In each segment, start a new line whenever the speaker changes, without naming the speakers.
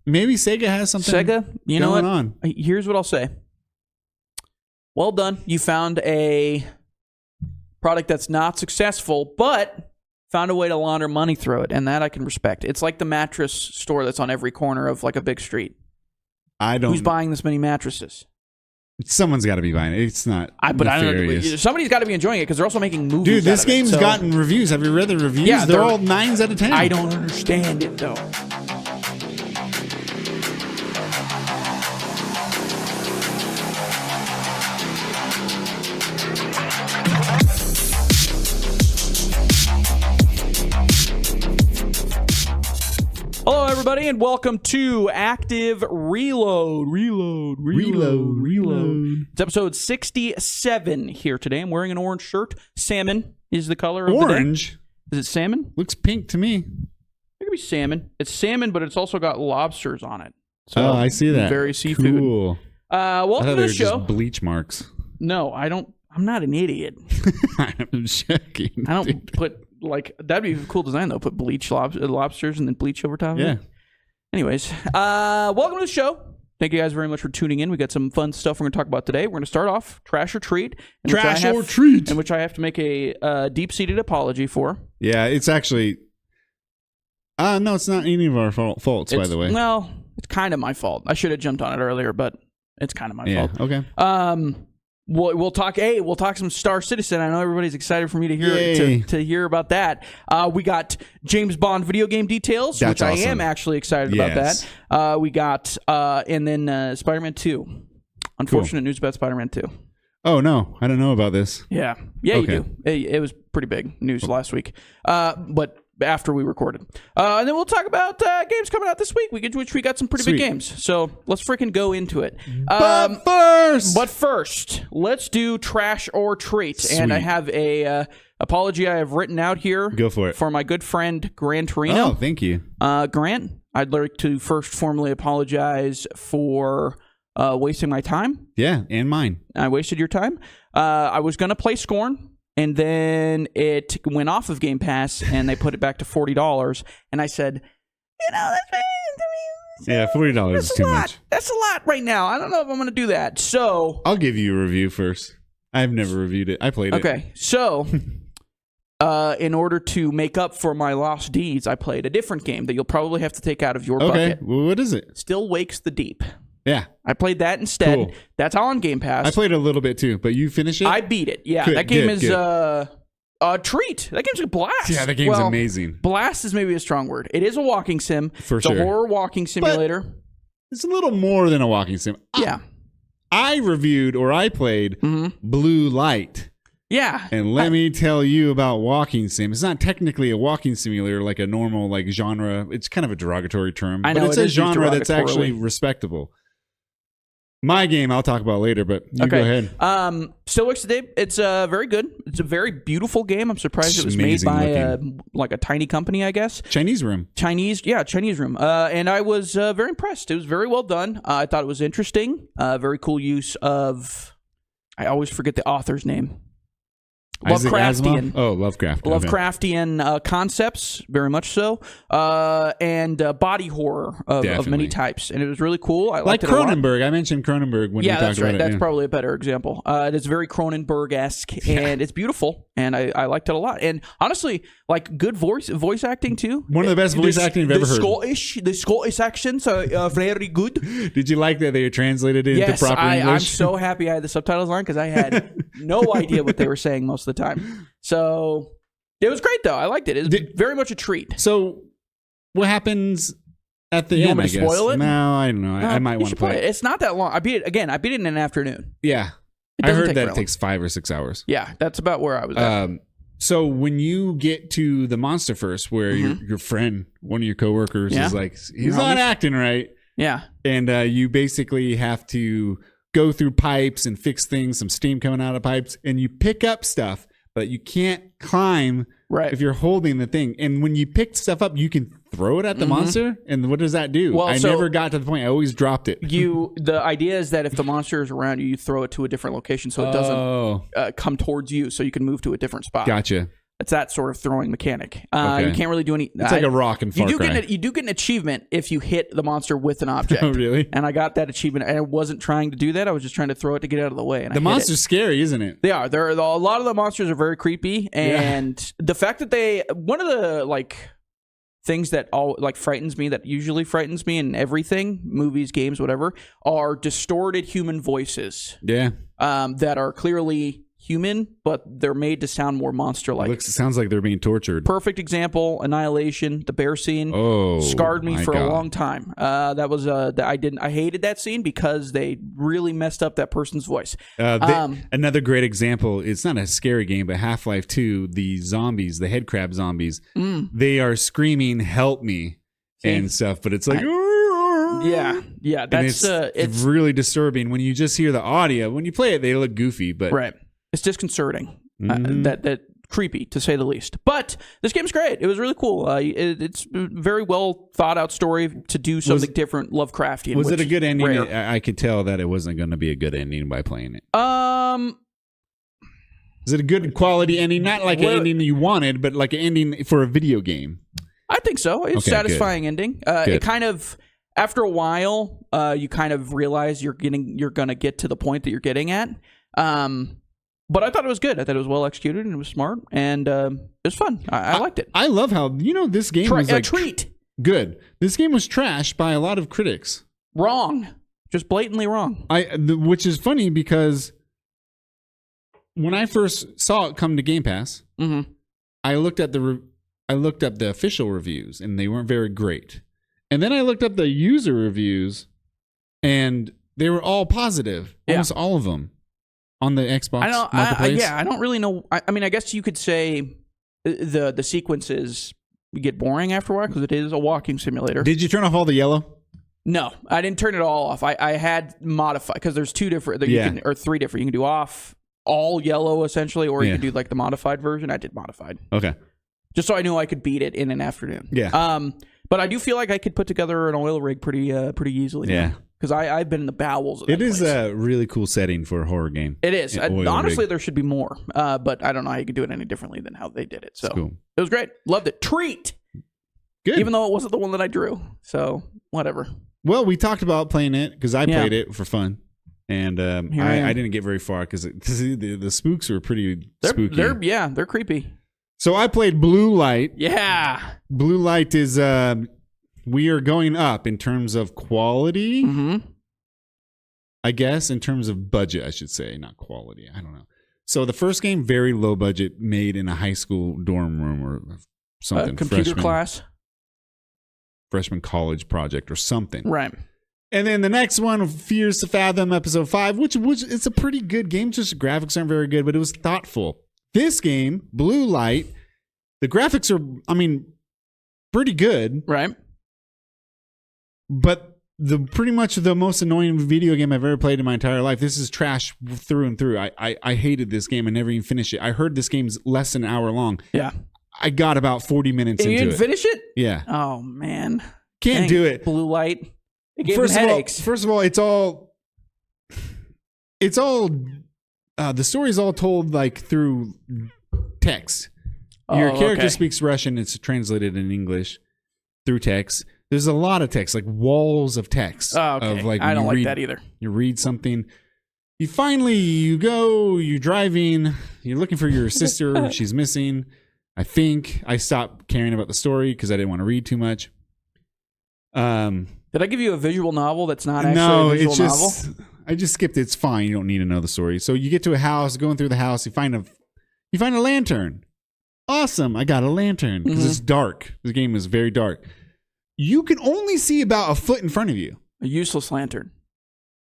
maybe Sega has something
you know
going
what?
on.
Here's what I'll say. Well done. You found a product that's not successful, but found a way to launder money through it, and that I can respect. It's like the mattress store that's on every corner of like a big street. Who's buying this many mattresses?
Someone's got to be buying it. It's not nefarious.
Somebody's got to be enjoying it because they're also making movies.
Dude, this game's gotten reviews. Have you read the reviews?
Yeah,
they're all 9s out of 10.
I don't understand it though. Hello, everybody, and welcome to Active Reload. It's episode 67 here today. I'm wearing an orange shirt. Salmon is the color of
orange?
The day. Is it salmon?
Looks pink to me.
It could be salmon. It's salmon, but it's also got lobsters on it. So
I see that.
Very seafood.
Cool.
Welcome to the show.
Just bleach marks.
No, I don't. I'm not an idiot.
I'm checking.
I don't put, like, that'd be a cool design, though. Put bleach lobsters and then bleach over top of it. Anyways, welcome to the show. Thank you guys very much for tuning in. We got some fun stuff we're going to talk about today. We're going to start off Trash or Treat. In which I have to make a deep-seated apology for. Yeah,
it's actually... no, it's not any of our faults, by the way.
Well, it's kind of my fault. I should have jumped on it earlier, but it's kind of my fault.
Okay.
We'll talk some Star Citizen. I know everybody's excited for me to hear to hear about that. We got James Bond video game details, which awesome. I am actually excited about that. We got and then Spider-Man 2. Unfortunate news about Spider-Man 2.
Oh no, I don't know about this.
Yeah, okay. You do. It was pretty big news last week. But after we recorded. And then we'll talk about games coming out this week, which we got some pretty big games. So let's freaking go into it.
But
first, let's do Trash or Treat. Sweet. And I have a apology I have written out here.
Go for it.
For my good friend, Gran Torino.
Oh, thank you.
Grant, I'd like to first formally apologize for wasting my time.
Yeah, and mine. I
wasted your time. I was going to play Scorn. And then it went off of Game Pass, and they put it back to $40. And I said,
that's $40 is too much.
That's a lot right now. I don't know if I'm going to do that. So
I'll give you a review first. I've never reviewed it. I played it.
Okay, so in order to make up for my lost deeds, I played a different game that you'll probably have to take out of your bucket.
Okay, well, what is it?
Still Wakes the Deep.
Yeah.
I played that instead. Cool. That's on Game Pass.
I played a little bit too, but you finished it?
I beat it. Yeah. That game is a treat. That game's a blast.
Yeah, that game's amazing.
Blast is maybe a strong word. It is a walking sim.
For sure.
It's a horror walking simulator.
But it's a little more than a walking sim.
Yeah.
I played Blue Light.
Yeah.
And let me tell you about walking sim. It's not technically a walking simulator like a normal genre. It's kind of a derogatory term.
I know,
but it's a genre that's actually respectable. My game I'll talk about later, but you go ahead.
Still Wakes the Deep. It's very good. It's a very beautiful game. I'm surprised it was made by a tiny company, I guess.
Chinese Room.
Chinese Room. And I was very impressed. It was very well done. I thought it was interesting. Very cool use of... I always forget the author's name. Lovecraftian.
Oh, Lovecraft.
Lovecraftian concepts, very much so, and body horror of many types, and it was really cool. I liked it
Cronenberg.
A lot.
I mentioned Cronenberg when we talked
that's right.
about it.
That's probably a better example. It is very Cronenberg-esque, and it's beautiful, and I liked it a lot. And honestly, good voice acting too.
One of the best voice acting I've ever heard.
The Scottish accents are very good.
Did you like that they translated it into proper English?
I'm so happy I had the subtitles on because I had no idea what they were saying most of the time. So it was great, though. I liked it. It was very much a treat.
So what happens at the end, I guess?
Spoil it?
No, I don't know. I might want to play it.
It's not that long. I beat it in an afternoon.
Yeah. I heard that it takes 5 or 6 hours.
Yeah, that's about where I was at.
So when you get to the monster first, where your friend, one of your coworkers is like, he's not acting right.
Yeah.
And you basically have to go through pipes and fix things, some steam coming out of pipes, and you pick up stuff, but you can't climb if you're holding the thing. And when you pick stuff up, you can throw it at the monster. And what does that do? Well, I never got to the point. I always dropped it.
The idea is that if the monster is around you, you throw it to a different location so it doesn't come towards you, so you can move to a different spot.
Gotcha.
It's that sort of throwing mechanic.
Okay.
You can't really do any.
It's like a rock and Far Cry.
You do get an achievement if you hit the monster with an object.
Oh, really?
And I got that achievement. And I wasn't trying to do that. I was just trying to throw it to get out of the way. And
the monster's scary, isn't it?
They are. A lot of the monsters are very creepy. And the fact that one of the things that frightens me, that usually frightens me in everything, movies, games, whatever, are distorted human voices.
Yeah.
That are clearly human, but they're made to sound more monster-like.
It sounds like they're being tortured.
Perfect example: Annihilation, the bear scene. Scarred me for a long time. That was I hated that scene because they really messed up that person's voice.
Another great example. It's not a scary game, but Half-Life 2. The zombies, the head crab zombies, they are screaming, "Help me!" and stuff. But it's like. Yeah. That's it's really disturbing when you just hear the audio. When you play it, they look goofy, but
right. It's disconcerting. That creepy, to say the least. But this game's great. It was really cool. It's a very well thought out story to do something different, Lovecraftian.
Was it a good ending? I could tell that it wasn't going to be a good ending by playing it. Is it a good quality ending? Not like an ending you wanted, but like an ending for a video game.
I think so. It's a satisfying ending. It kind of, after a while, you kind of realize you're going to get to the point that you're getting at. But I thought it was good. I thought it was well executed and it was smart and it was fun. I liked it.
I love how this game was like
a treat.
Good. This game was trashed by a lot of critics.
Wrong, just blatantly wrong.
Which is funny because when I first saw it come to Game Pass, I looked at the official reviews and they weren't very great. And then I looked up the user reviews and they were all positive, almost all of them. On the Xbox Marketplace?
I don't really know. I mean, I guess you could say the sequences get boring after a while because it is a walking simulator.
Did you turn off all the yellow?
No, I didn't turn it all off. I had modified because there's two different, or three different. You can do off all yellow essentially, or you can do like the modified version. I did modified.
Okay.
Just so I knew I could beat it in an afternoon.
Yeah.
But I do feel like I could put together an oil rig pretty easily.
Yeah.
Because I've been in the bowels of that
place. It is a really cool setting for a horror game.
It is. Honestly, there should be more. But I don't know how you could do it any differently than how they did it. So
cool.
It was great. Loved it. Treat.
Good.
Even though it wasn't the one that I drew. So whatever.
Well, we talked about playing it because I played it for fun. And I didn't get very far because the spooks were pretty spooky.
They're creepy.
So I played Blue Light.
Yeah.
Blue Light is... we are going up in terms of quality, I guess, in terms of budget, I should say, not quality. I don't know. So the first game, very low budget, made in a high school dorm room or something.
Computer class?
Freshman college project or something.
Right.
And then the next one, Fears to Fathom, Episode 5, which it's a pretty good game. Just the graphics aren't very good, but it was thoughtful. This game, Blue Light, the graphics are, pretty good.
Right.
But pretty much the most annoying video game I've ever played in my entire life. This is trash through and through. I hated this game. I never even finished it. I heard this game's less than an hour long.
Yeah.
I got about 40 minutes into it.
You didn't finish it?
Yeah.
Oh, man.
Can't do it.
Blue Light. It gave me headaches.
First of all, it's all the story's all told like through text. Your character speaks Russian. It's translated in English through text. There's a lot of text, like walls of text.
Oh, okay.
Of, like,
I don't like that either.
You read something. You're driving. You're looking for your sister. She's missing. I think I stopped caring about the story because I didn't want to read too much.
Did I give you a visual novel that's not actually a visual novel?
I just skipped it. It's fine. You don't need to know the story. So you get to a house, going through the house, you find a lantern. Awesome. I got a lantern because it's dark. The game is very dark. You can only see about a foot in front of you.
A useless lantern.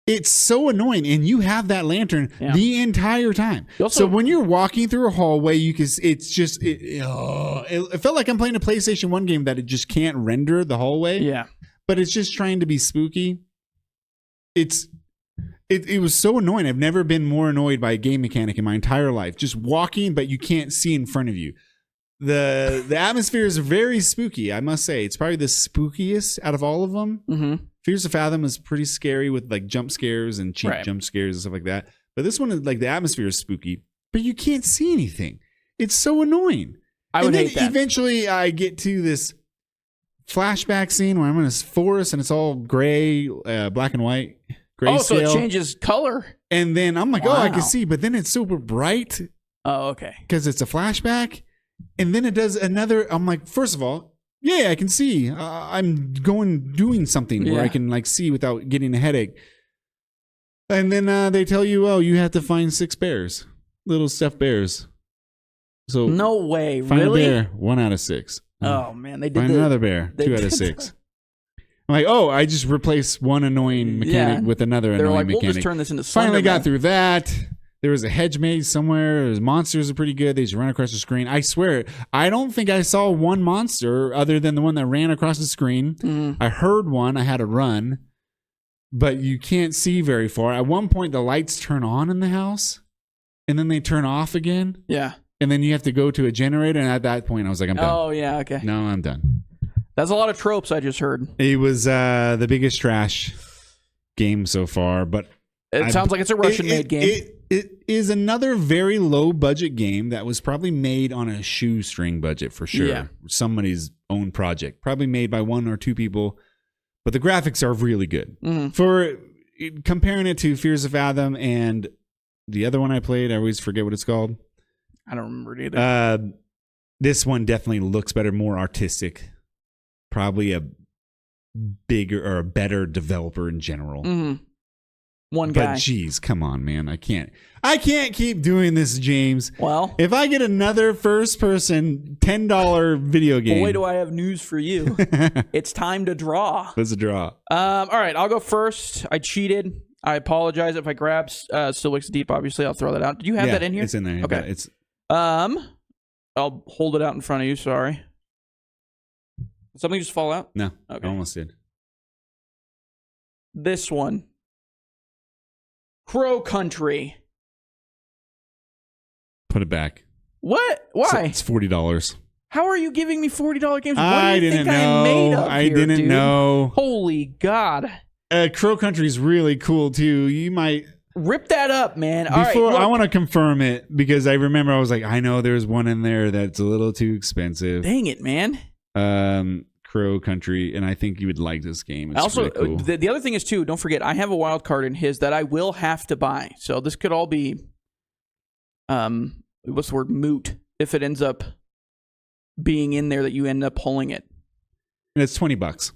It's so annoying, and you have that lantern the entire time. So when you're walking through a hallway, it felt like I'm playing a PlayStation 1 game that it just can't render the hallway.
Yeah.
But it's just trying to be spooky. It was so annoying. I've never been more annoyed by a game mechanic in my entire life. Just walking, but you can't see in front of you. The atmosphere is very spooky, I must say. It's probably the spookiest out of all of them.
Mm-hmm.
Fears to Fathom is pretty scary with like jump scares and cheap jump scares and stuff like that. But this one is like the atmosphere is spooky, but you can't see anything. It's so annoying.
I would hate that.
Eventually, I get to this flashback scene where I'm in this forest and it's all gray, black and white. Grayscale.
Oh, so it changes color.
And then I'm like, I can see, but then it's super bright.
Oh, okay.
Because it's a flashback. And then it does another. I'm like, first of all, yeah, I can see. I'm doing something where I can like see without getting a headache. And then they tell you, you have to find 6 bears, little stuffed bears. So
no way,
find
really?
a bear, 1 out of 6.
Oh man, they did.
Find another bear, 2 out of 6. I'm like, I just replaced one annoying mechanic with another annoying mechanic.
We'll just turn this into
Finally got through that. There was a hedge maze somewhere. There's monsters are pretty good. They just run across the screen. I swear, I don't think I saw one monster other than the one that ran across the screen. I heard one. I had to run. But you can't see very far. At one point, the lights turn on in the house. And then they turn off again.
Yeah.
And then you have to go to a generator. And at that point, I was like, I'm done.
Oh, yeah. Okay.
No, I'm done.
That's a lot of tropes I just heard.
It was the biggest trash game so far. But
it sounds like it's a Russian-made game.
It is another very low-budget game that was probably made on a shoestring budget for sure.
Yeah.
Somebody's own project. Probably made by 1 or 2 people. But the graphics are really good. For comparing it to Fears of Fathom and the other one I played, I always forget what it's called.
I don't remember it either.
This one definitely looks better, more artistic. Probably a bigger or a better developer in general.
One guy.
But geez, come on, man. I can't keep doing this, James.
Well,
if I get another first-person $10 video game.
Boy, do I have news for you. It's time to draw.
Let's draw.
All right, I'll go first. I cheated. I apologize if I grab Still Wakes Deep. Obviously, I'll throw that out. Do you have that in here?
It's in there.
Okay.
It's.
I'll hold it out in front of you. Sorry. Did something just fall out?
No.
Okay.
I almost did.
This one. Crow Country.
Put it back.
What? Why?
It's $40.
How are you giving me $40 games? What
I
do you
didn't
think
know.
I made up
I
here,
didn't
dude?
know.
Holy God.
Crow Country is really cool too. You might
rip that up, man. All right,
I want to confirm it because I remember I was like, I know there's one in there that's a little too expensive.
Dang it, man.
Crow Country, and I think you would like this game. It's
also,
really cool.
the other thing is too, don't forget, I have a wild card in his that I will have to buy. So this could all be, what's the word, moot if it ends up being in there that you end up pulling it.
And it's $20.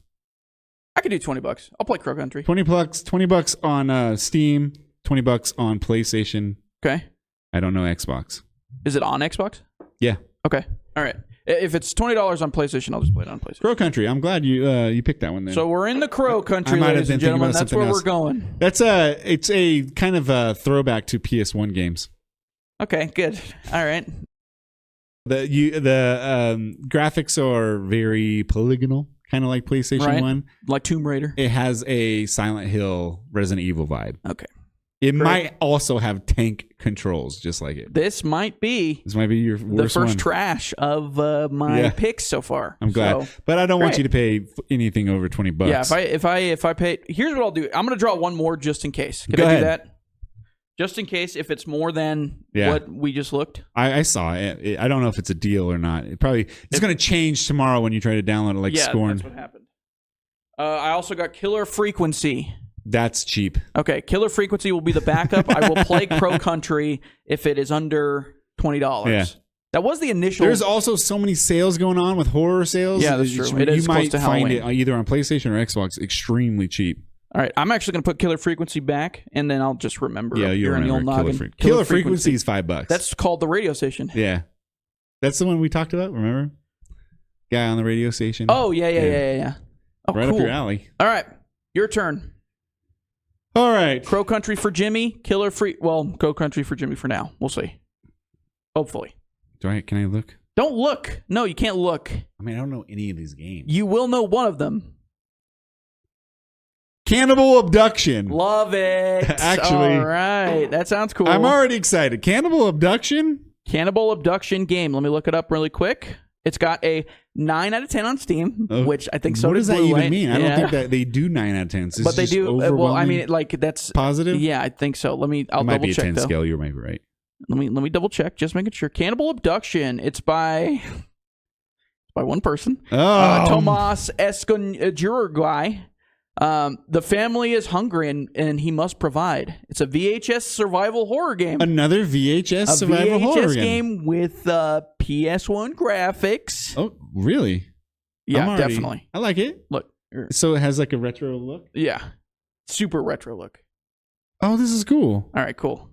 I could do $20. I'll play Crow Country.
$20 on Steam, $20 on PlayStation.
Okay.
I don't know Xbox.
Is it on Xbox?
Yeah.
Okay. All right. If it's $20 on PlayStation, I'll just play it on PlayStation.
Crow Country. I'm glad you picked that one then.
So we're in the Crow Country, ladies and gentlemen. That's where we're going.
It's a kind of a throwback to PS1 games.
Okay, good. All right.
The graphics are very polygonal, kind of like PlayStation 1.
Like Tomb Raider.
It has a Silent Hill, Resident Evil vibe.
Okay.
It might also have tank controls, just like it.
This might be
your worst
the first
one.
trash of my picks so far.
I'm glad, but I don't want you to pay anything over $20.
Yeah, if I pay, here's what I'll do. I'm going to draw one more just in case. Can
Go
I
ahead.
do that? Just in case, if it's more than what we just looked.
I saw it. I don't know if it's a deal or not. It's going to change tomorrow when you try to download it, like Scorn.
That's what happened. I also got Killer Frequency.
That's cheap.
Okay, Killer Frequency will be the backup. I will play Crow Country if it is under $20.
Yeah.
That was the initial.
There's also so many sales going on with horror sales.
Yeah, that's true. It is
you
close
might
to
find
Halloween.
it either on PlayStation or Xbox extremely cheap.
All right, I'm actually going to put Killer Frequency back, and then I'll just remember.
Yeah, you'll remember Killer Frequency is $5.
That's called the radio station.
Yeah. That's the one we talked about, remember? Guy on the radio station.
Oh, yeah. Oh,
right
cool.
up your alley.
All right, your turn.
All right.
Crow Country for Jimmy, Crow Country for Jimmy for now. We'll see. Hopefully.
Can I look?
Don't look. No, you can't look.
I mean, I don't know any of these games.
You will know one of them.
Cannibal Abduction.
Love it.
Actually.
All right. That sounds cool.
I'm already excited. Cannibal Abduction?
Cannibal Abduction game. Let me look it up really quick. It's got a 9 out of 10 on Steam, which I think so
does
does
that
Blue
even mean? I don't
Yeah.
think that they do 9 out of 10.
But they do. Well, I mean, that's
positive.
Yeah, I think so. I'll
it
double
might be a
check
10
though.
scale. You might be right.
Let me double check, just making sure. Cannibal Abduction. It's by one person. Tomas Escon. The family is hungry and he must provide. It's a VHS survival horror game.
Another VHS survival horror
game with PS1 graphics.
Oh, really?
Yeah, definitely.
I like it.
Look.
So it has like a retro look?
Yeah. Super retro look.
Oh, this is cool.
All right, cool.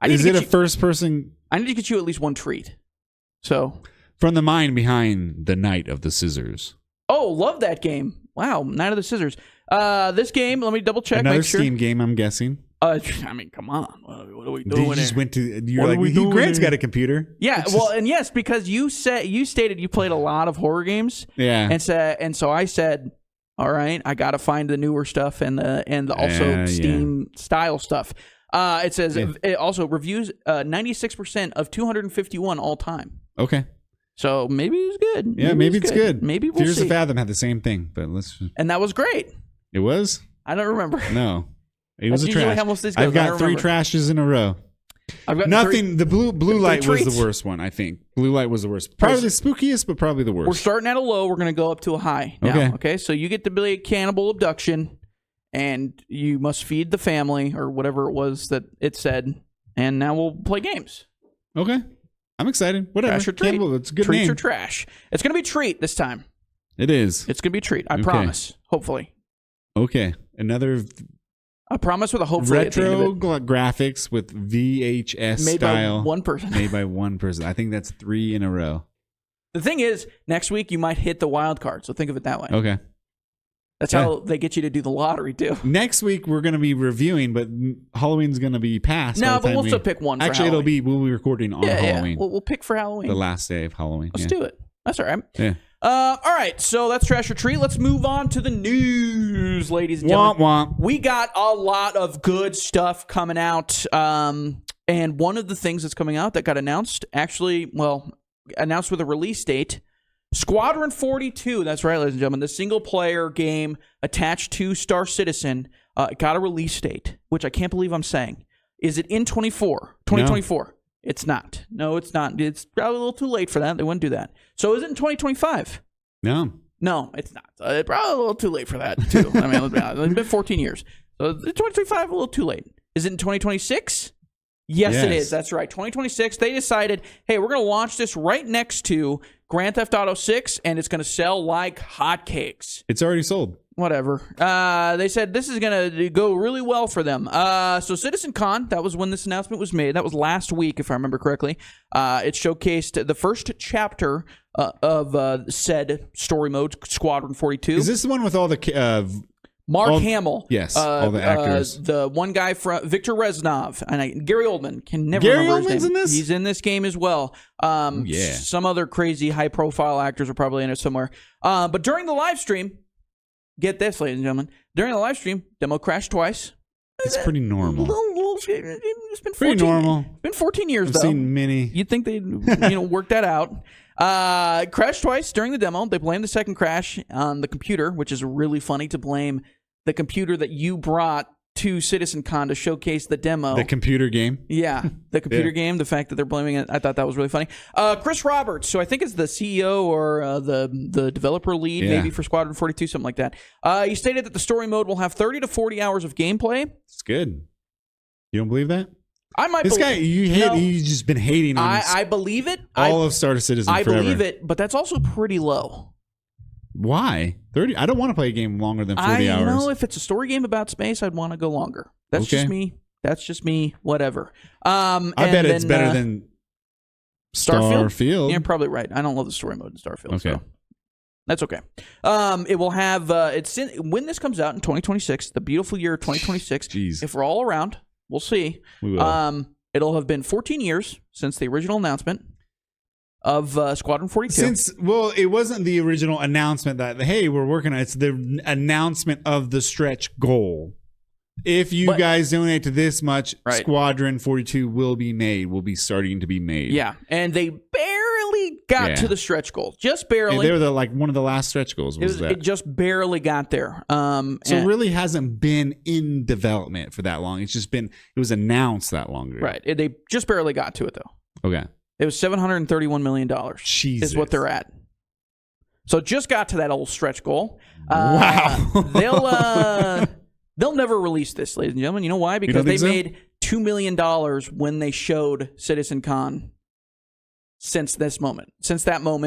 Is it a first person?
I need to get you at least one treat. So,
from the mind behind The Night of the Scissors.
Oh, love that game. Wow, Night of the Scissors. This game, let me double check.
Another
make sure.
Steam game, I'm guessing.
I mean, come on. What are we doing?
You just went to. You're like, Grant's got a computer.
Yeah, well, and yes, because you stated you played a lot of horror games.
Yeah,
and so I said, all right, I got to find the newer stuff and the also Steam style stuff. It says it also reviews 96% of 251 all time.
Okay.
So maybe it's good.
Yeah, maybe it's good.
Maybe we'll
Fears
see.
of Fathom had the same thing, but let's.
And that was great.
It was?
I don't remember.
No. It was
That's
a trash.
how most of these goes.
I've got 3 trashes in a row.
I've got
nothing. The blue light was the worst one, I think. Blue light was the worst. Probably the spookiest, but probably the worst.
We're starting at a low. We're going to go up to a high now. Okay. So you get to be a Cannibal Abduction, and you must feed the family or whatever it was that it said. And now we'll play games.
Okay. I'm excited. Whatever.
Trash or treat.
Cannibal, it's a good
Treats
name.
Or trash. It's going to be treat this time.
It is.
It's going to be treat. I promise. Hopefully.
Okay. Another.
I promise with a hopefully.
Retro graphics with VHS
made
style.
By one person.
Made by one person. I think that's 3 in a row.
The thing is, next week you might hit the wild card. So think of it that way.
Okay.
That's how they get you to do the lottery, too.
Next week, we're going to be reviewing, but Halloween's going to be past.
No, but we'll still pick one for
Actually,
Halloween.
we'll be recording on Halloween.
Yeah. We'll pick for Halloween.
The last day of Halloween.
Let's do it. That's all right.
Yeah.
All right, so that's Trash or Treat. Let's move on to the news, ladies and gentlemen.
Womp womp.
We got a lot of good stuff coming out, and one of the things that's coming out that got announced, announced with a release date, Squadron 42, that's right, ladies and gentlemen, the single-player game attached to Star Citizen got a release date, which I can't believe I'm saying. Is it in 2024? No. It's not. No, it's not. It's probably a little too late for that. They wouldn't do that. So is it in 2025?
No.
No, it's not. Probably a little too late for that, too. I mean, it's been 14 years. So 2025, a little too late. Is it in 2026? Yes, it is. That's right. 2026, they decided, hey, we're going to launch this right next to Grand Theft Auto 6, and it's going to sell like hotcakes.
It's already sold.
Whatever. They said this is going to go really well for them. So CitizenCon, that was when this announcement was made. That was last week, if I remember correctly. It showcased the first chapter of said story mode, Squadron 42.
Is this the one with all the...
Mark Hamill.
Yes, all the actors.
The one guy from Victor Reznov and Gary Oldman can never
Gary
remember his
Oldman's
name.
in this?
He's in this game as well. Some other crazy high-profile actors are probably in it somewhere. But during the live stream, get this, ladies and gentlemen, during the live stream, demo crashed twice.
It's pretty normal.
It's been 14,
pretty normal.
It's been 14 years,
I've
though.
seen many.
You'd think they'd work that out. Crashed twice during the demo. They blamed the second crash on the computer, which is really funny to blame the computer that you brought to CitizenCon to showcase the demo.
The computer game?
Yeah, the computer game. The fact that they're blaming it, I thought that was really funny. Chris Roberts, who I think is the CEO or the developer lead, maybe for Squadron 42, something like that. He stated that the story mode will have 30 to 40 hours of gameplay.
It's good. You don't believe that?
I might.
This guy, you've just been hating on.
I believe it.
All of Star Citizen.
I
forever.
believe it, but that's also pretty low.
Why 30? I don't want to play a game longer than 40 hours.
I know if it's a story game about space, I'd want to go longer. That's just me. That's just me. Whatever. I
bet it's better than Starfield.
You're probably right. I don't love the story mode in Starfield.
Okay.
So that's okay. It will have. When this comes out in 2026, the beautiful year of 2026.
Jeez.
If we're all around, we'll see.
We will.
It'll have been 14 years since the original announcement of Squadron 42.
It wasn't the original announcement that, hey, we're working on it. It's the announcement of the stretch goal. If you guys donate to this much, Squadron 42 will be starting to be made.
Yeah, and they barely got to the stretch goal. Just barely.
Yeah, they were one of the last stretch goals.
It just barely got there.
So it really hasn't been in development for that long. It was announced that long ago.
Right. They just barely got to it, though.
Okay.
It was $731 million.
Jesus.
Is what they're at. So just got to that old stretch goal.
Wow.
They'll never release this, ladies and gentlemen. You know why? Because they made $2 million when they showed Citizen Con. Since that moment, the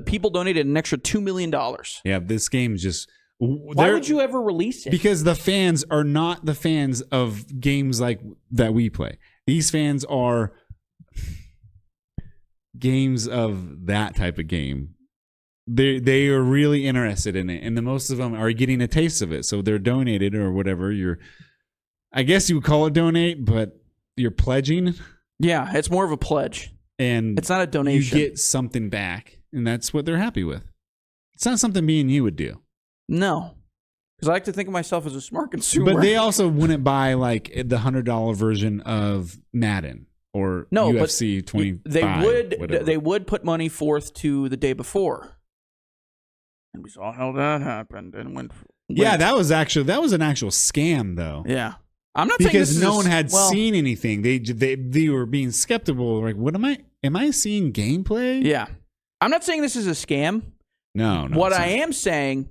people donated an extra $2 million.
Yeah, this game just.
Why would you ever release it?
Because the fans are not the fans of games like that we play. These fans are games of that type of game. They are really interested in it, and the most of them are getting a taste of it. So they're donated or whatever. I guess you would call it donate, but you're pledging.
Yeah, it's more of a pledge.
And
it's not a donation.
You get something back, and that's what they're happy with. It's not something me and you would do.
No. Because I like to think of myself as a smart consumer.
But they also wouldn't buy like the $100 version of Madden or UFC 25.
They would put money forth to the day before. And we saw how that happened and went.
Yeah, that was an actual scam though.
Yeah. I'm not
because
saying
no one had seen anything. They were being skeptical. Like, what am I seeing gameplay?
Yeah. I'm not saying this is a scam.
No.
What I am saying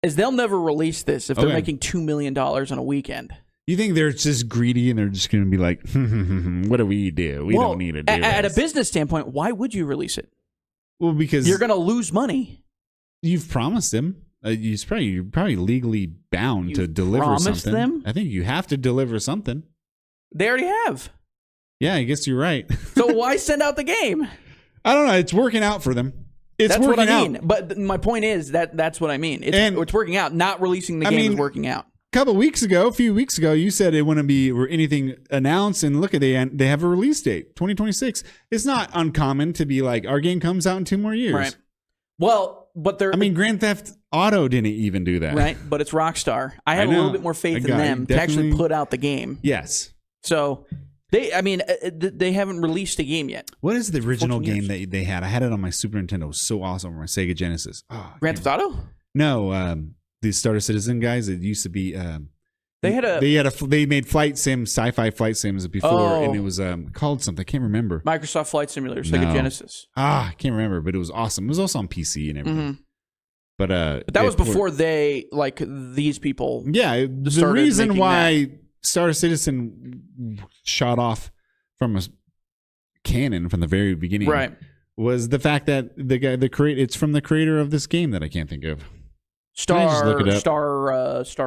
is they'll never release this if they're making $2 million on a weekend.
You think they're just greedy and they're just going to be like, what do we do? We don't need to do this.
At a business standpoint, why would you release it?
Well, because
you're going to lose money.
You've promised them. You're probably legally bound to deliver something.
Them?
I think you have to deliver something.
They already have.
Yeah, I guess you're right.
So why send out the game?
I don't know. It's working out for them.
That's what I mean. But my point is that's what I mean. It's working out. Not releasing the game is working out. A
few weeks ago, you said it wouldn't be anything announced, and look at they have a release date, 2026. It's not uncommon to be like, our game comes out in 2 more years.
Right. Well, but
Grand Theft Auto didn't even do that.
Right, but it's Rockstar. I have a little bit more faith in them to actually put out the game.
Yes.
So they haven't released a game yet.
What is the original game that they had? I had it on my Super Nintendo. It was so awesome on my Sega Genesis.
Grand Theft Auto?
No, the Star Citizen guys. It used to be.
They
made flight sims, sci-fi flight sims before, and it was called something. I can't remember.
Microsoft Flight Simulator, Sega Genesis.
I can't remember, but it was awesome. It was also on PC and everything.
Mm-hmm. But that was before these people.
Yeah, the reason why Star Citizen shot off from a cannon from the very beginning,
right,
was the fact that it's from the creator of this game that I can't think of.
Star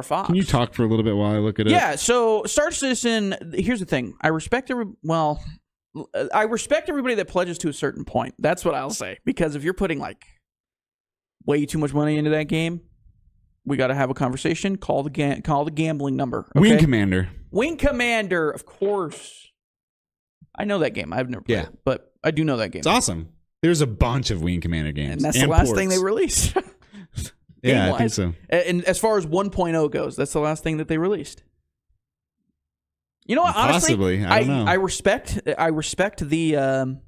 Fox.
Can you talk for a little bit while I look it up?
Yeah. So Star Citizen. Here's the thing. I respect everybody that pledges to a certain point. That's what I'll say. Because if you're putting like way too much money into that game, we got to have a conversation. Call the gambling number. Okay? Wing Commander. Of course. I know that game. I've never played it, but I do know that game.
It's awesome. There's a bunch of Wing Commander games,
and that's the last thing they released.
Yeah, I think so.
And as far as 1.0 goes, that's the last thing that they released. You know what? Honestly,
possibly. I don't know.
I respect the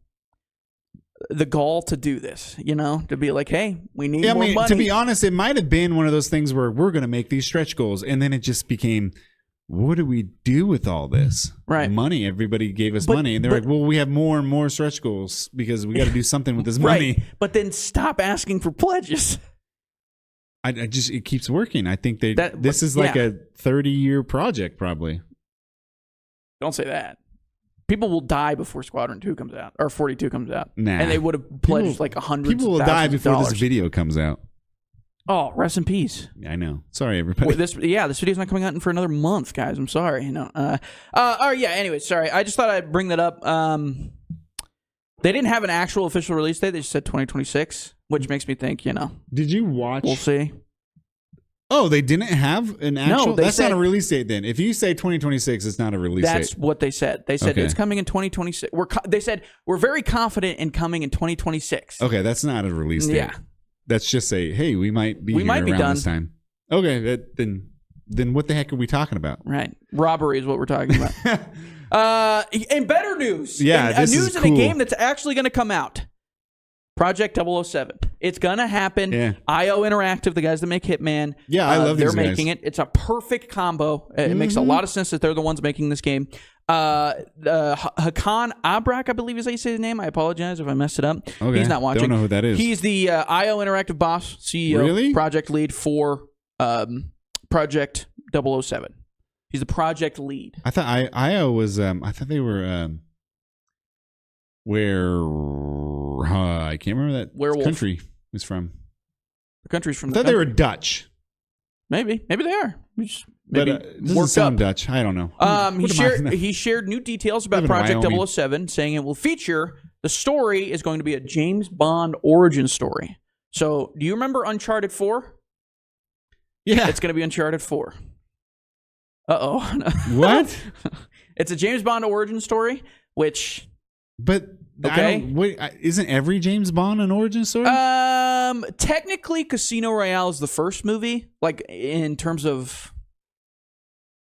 gall to do this. You know, to be like, hey, we need more money.
To be honest, it might have been one of those things where we're going to make these stretch goals, and then it just became, what do we do with all this money? Everybody gave us money, and they're like, well, we have more and more stretch goals because we got to do something with this money.
But then stop asking for pledges.
It keeps working. I think this is like a 30-year project, probably.
Don't say that. People will die before Squadron 2 comes out, or 42 comes out.
Nah.
And they would have pledged like $100,000.
People will die before this video comes out.
Oh, rest in peace.
Yeah, I know. Sorry, everybody.
This video's not coming out for another month, guys. I'm sorry. Anyway, sorry. I just thought I'd bring that up. They didn't have an actual official release date. They just said 2026, which makes me think,
Did you watch?
We'll see.
Oh, they didn't have an actual?
No,
that's not a release date then. If you say 2026, it's not a release date.
That's what they said. They said it's coming in 2026. They said we're very confident in coming in 2026.
Okay, that's not a release date.
Yeah.
That's just say, hey, we might be around
done
this time. Okay, then then what the heck are we talking about?
Right. Robbery is what we're talking about. And better news.
Yeah, this
news
is
in
cool.
a game that's actually going to come out. Project 007. It's going to happen.
Yeah.
IO Interactive, the guys that make Hitman.
Yeah, I love these guys.
They're making it. It's a perfect combo. It makes a lot of sense that they're the ones making this game. Hakan Abrak, I believe is how you say his name. I apologize if I messed it up.
Okay.
He's not watching.
Don't know who that is.
He's the IO Interactive boss, CEO,
Really?
project lead for Project 007. He's the project lead.
I thought IO was. I thought they were. Where I can't remember that
Werewolf.
country was from.
The country's from.
I thought they were Dutch.
Maybe they are.
Maybe it doesn't sound Dutch. I don't know.
He shared new details about
Live in
Project
Wyoming.
007, saying it will feature the story is going to be a James Bond origin story. So, do you remember Uncharted 4?
Yeah,
it's going to be Uncharted 4. Uh-oh.
What?
It's a James Bond origin story, which...
But isn't every James Bond an origin story?
Technically, Casino Royale is the first movie, like in terms of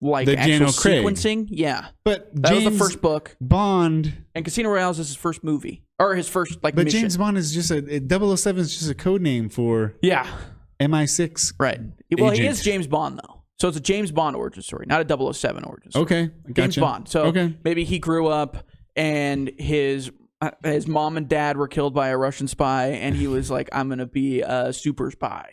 like
the
actual
Daniel Craig
sequencing. Yeah,
but
that was the first book.
Bond
and Casino Royale is his first movie or his first like.
But
mission.
James Bond is just 007 is just a code name for MI6.
Right. Well,
agent.
he is James Bond though. So it's a James Bond origin story, not a 007 origin story.
Okay, gotcha.
James Bond. So maybe he grew up and his mom and dad were killed by a Russian spy, and he was like, "I'm gonna be a super spy."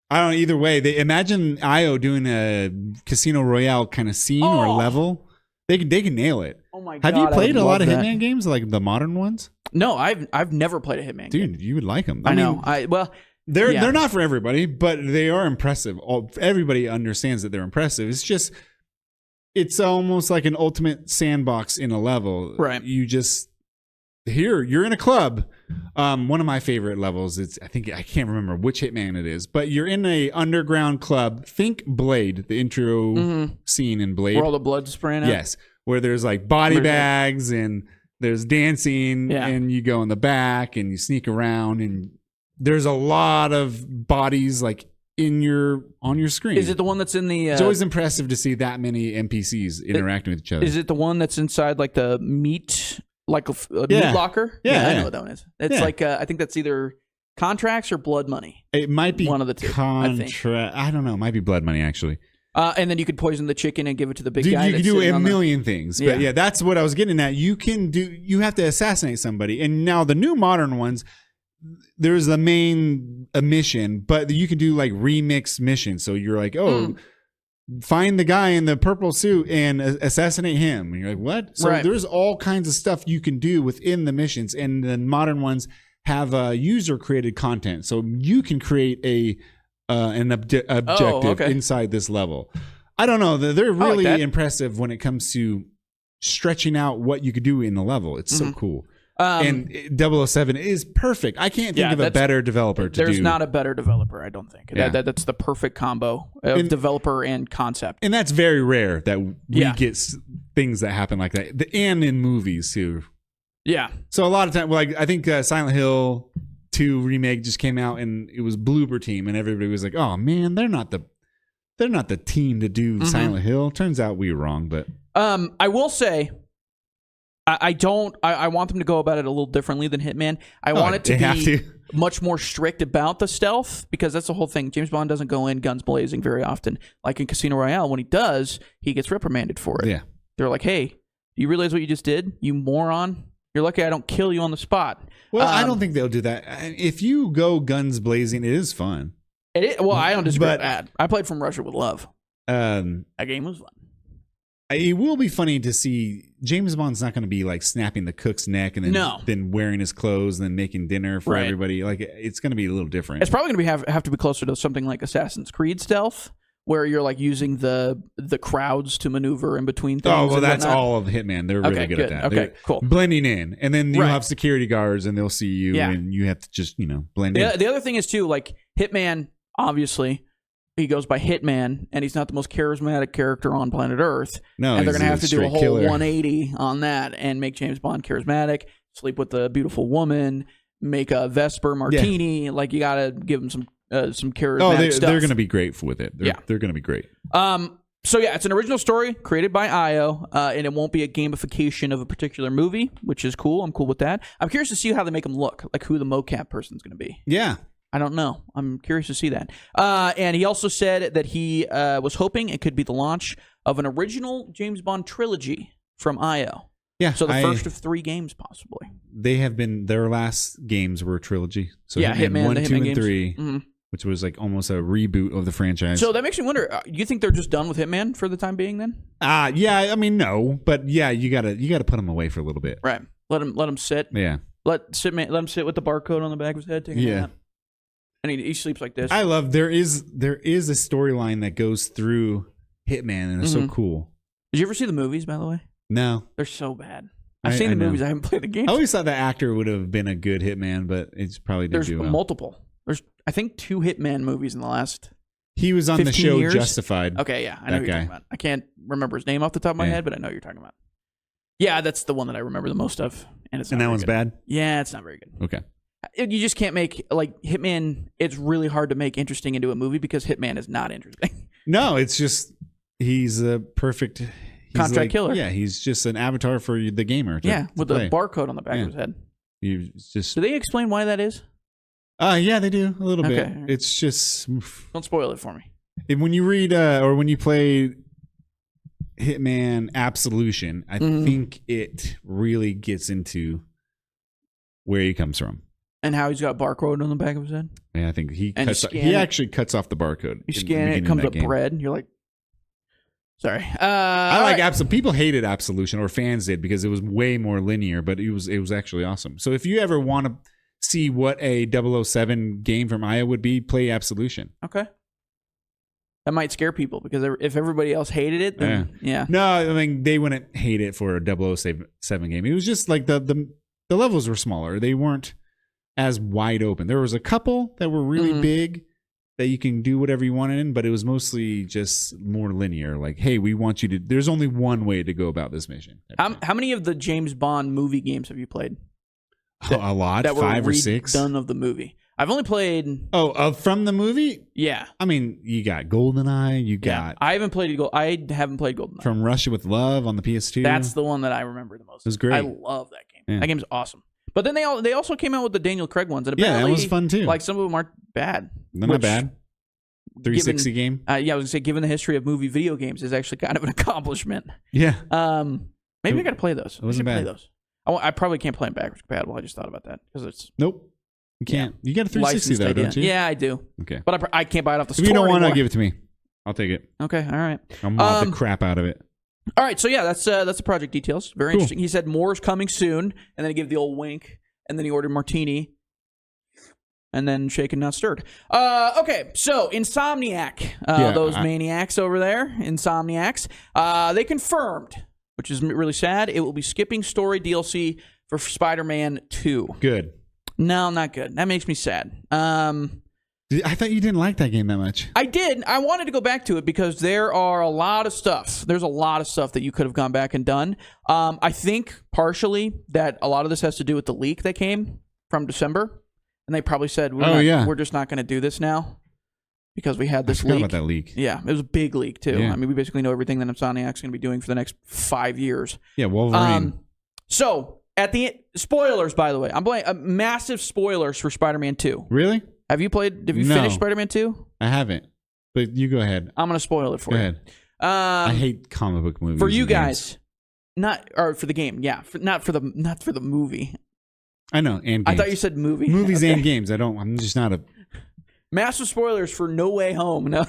I don't know. Either way, they imagine IO doing a Casino Royale kind of scene or level. They can nail it.
Oh my god!
Have you played a lot of
that.
Hitman games, like the modern ones?
No, I've never played a Hitman game.
Dude, you would like them.
I know.
They're not for everybody, but they are impressive. Everybody understands that they're impressive. It's almost like an ultimate sandbox in a level.
Right.
You're in a club. One of my favorite levels is I can't remember which Hitman it is, but you're in a underground club. Think Blade, the intro scene in Blade.
Where all the blood's spraying out?
Yes. Where there's like body bags and there's dancing and you go in the back and you sneak around and there's a lot of bodies like on your screen.
Is it the one that's in the...
It's always impressive to see that many NPCs interacting with each other.
Is it the one that's inside like the meat... Like a meat locker? I know what that one is. It's like, I think that's either contracts or blood money.
It might be
one of the two.
I don't know. It might be blood money, actually.
And then you could poison the chicken and give it to the big
guy.
You
can do a million things. But that's what I was getting at. You have to assassinate somebody. And now the new modern ones, there's the main mission, but you can do like remix missions. So you're like, find the guy in the purple suit and assassinate him. And you're like, what? So there's all kinds of stuff you can do within the missions. And the modern ones have user-created content. So you can create an objective inside this level. I don't know. They're really impressive when it comes to stretching out what you could do in the level. It's so cool. And 007 is perfect. I can't think of a better developer to do.
There's not a better developer, I don't think. That's the perfect combo of developer and concept.
And that's very rare that we get things that happen like that. And in movies, too. Yeah. So a lot of time, like I think Silent Hill 2 remake just came out and it was Bloober Team and everybody was like, oh man, they're not the team to do Silent Hill. Turns out we were wrong, but...
I will say... I want them to go about it a little differently than Hitman. I want it to be much more strict about the stealth because that's the whole thing. James Bond doesn't go in guns blazing very often. Like in Casino Royale, when he does, he gets reprimanded for it. Yeah. They're like, hey, do you realize what you just did? You moron. You're lucky I don't kill you on the spot.
Well, I don't think they'll do that. If you go guns blazing, it is fun.
Well, I don't disagree with that. I played From Russia with Love. That game was fun.
It will be funny to see James Bond's not going to be like snapping the cook's neck and then wearing his clothes and then making dinner for everybody. Like it's going to be a little different.
It's probably going to have to be closer to something like Assassin's Creed stealth, where you're like using the crowds to maneuver in between things.
Oh well, that's all of Hitman. They're really good at that.
Okay, cool.
Blending in, and then you'll have security guards, and they'll see you, and you have to just blend in.
The other thing is too, like Hitman, obviously. He goes by Hitman, and he's not the most charismatic character on planet Earth. No, and they're going to have to do a whole killer. 180 on that and make James Bond charismatic, sleep with a beautiful woman, make a Vesper martini. Like, you got to give him some charismatic stuff.
They're going to be great with it. They're going to be great.
So yeah, it's an original story created by IO, and it won't be a gamification of a particular movie, which is cool. I'm cool with that. I'm curious to see how they make them look, like who the mocap person's going to be.
Yeah.
I don't know. I'm curious to see that. And he also said that he was hoping it could be the launch of an original James Bond trilogy from IO.
Yeah.
So the first of 3 games, possibly.
They have been, their last games were a trilogy. So
yeah, Hitman
1, 2,
Hitman
and
games.
3, which was like almost a reboot of the franchise.
So that makes me wonder, you think they're just done with Hitman for the time being then?
Yeah, I mean, no. But yeah, you gotta put him away for a little bit.
Right. Let him sit.
Yeah.
Let him sit with the barcode on the back of his head. Take a nap. And he sleeps like this.
I love, there is a storyline that goes through Hitman, and it's so cool.
Did you ever see the movies, by the way?
No.
They're so bad. I've seen the movies. I haven't played the games.
I always thought the actor would have been a good Hitman, but it's probably didn't do well.
There's multiple. There's, I think, 2 Hitman movies in the last
He was on the show
years.
Justified.
Okay, yeah. I know who you're talking about. I can't remember his name off the top of my head, but I know who you're talking about. Yeah, that's the one that I remember the most of. And that
one's
good.
bad?
Yeah, it's not very good.
Okay.
You just can't make, like, Hitman, it's really hard to make interesting into a movie because Hitman is not interesting.
No, it's just, he's a perfect...
contract killer.
Yeah, he's just an avatar for the gamer.
With the barcode on the back of his head.
You just...
Do they explain why that is?
Yeah, they do a little bit. It's just...
Don't spoil it for me.
When you read or when you play Hitman Absolution, I think it really gets into where he comes from.
And how he's got barcode on the back of his head?
Yeah, I think he actually cuts off the barcode.
You scan it, it comes up red, and you're like, sorry.
I like people hated Absolution, or fans did, because it was way more linear, but it was actually awesome. So if you ever want to see what a 007 game from IO would be, play Absolution.
Okay. That might scare people, because if everybody else hated it, then yeah.
No, I mean, they wouldn't hate it for a 007 game. It was just like the levels were smaller. They weren't as wide open. There was a couple that were really big that you can do whatever you wanted in, but it was mostly just more linear. Like, hey, we want you to... There's only one way to go about this mission.
How many of the James Bond movie games have you played?
A lot. 5 or 6.
Done of the movie. I've only played...
from the movie?
Yeah.
I mean, you got GoldenEye. You got...
I haven't played GoldenEye.
From Russia with Love on the PS2.
That's the one that I remember the most.
It was great.
I love that game. Yeah. That game's awesome. But then they also came out with the Daniel Craig ones. And apparently,
that was fun too.
Like, some of them aren't bad.
They're not bad. 360 game.
I was gonna say, given the history of movie video games, is actually kind of an accomplishment.
Yeah.
Maybe I gotta play those.
It wasn't bad.
Play those. I probably can't play them backwards compatible. I just thought about that because it's
nope. You can't. You got a 360 though, don't you?
Yeah, I do.
Okay.
But I can't buy it off the store.
If you don't want
to,
give it to me. I'll take it.
Okay. All right.
I'll mod the crap out of it.
All right. So yeah, that's the project details. Very interesting. He said more is coming soon, and then he gave the old wink, and then he ordered martini. And then shaken, not stirred. Okay, so Insomniac, those maniacs over there, Insomniacs, they confirmed, which is really sad, it will be skipping story DLC for Spider-Man 2.
Good.
No, not good. That makes me sad.
I thought you didn't like that game that much.
I did. I wanted to go back to it because there are a lot of stuff. There's a lot of stuff that you could have gone back and done. I think partially that a lot of this has to do with the leak that came from December. And they probably said, we're just not going to do this now because we had this leak.
I forgot about that leak.
Yeah, it was a big leak, too.
Yeah.
I mean, we basically know everything that Insomniac's going to be doing for the next 5 years.
Yeah, Wolverine.
So, at the end, spoilers, by the way. I'm playing massive spoilers for Spider-Man 2.
Really?
Have you finished Spider-Man 2?
I haven't. But you go ahead.
I'm going to spoil it for you.
Go ahead. I hate comic book movies.
For you guys, for the game, yeah. Not for the movie.
I know, and games.
I thought you said movie.
Movies and games. I'm just not a...
Massive spoilers for No Way Home. No.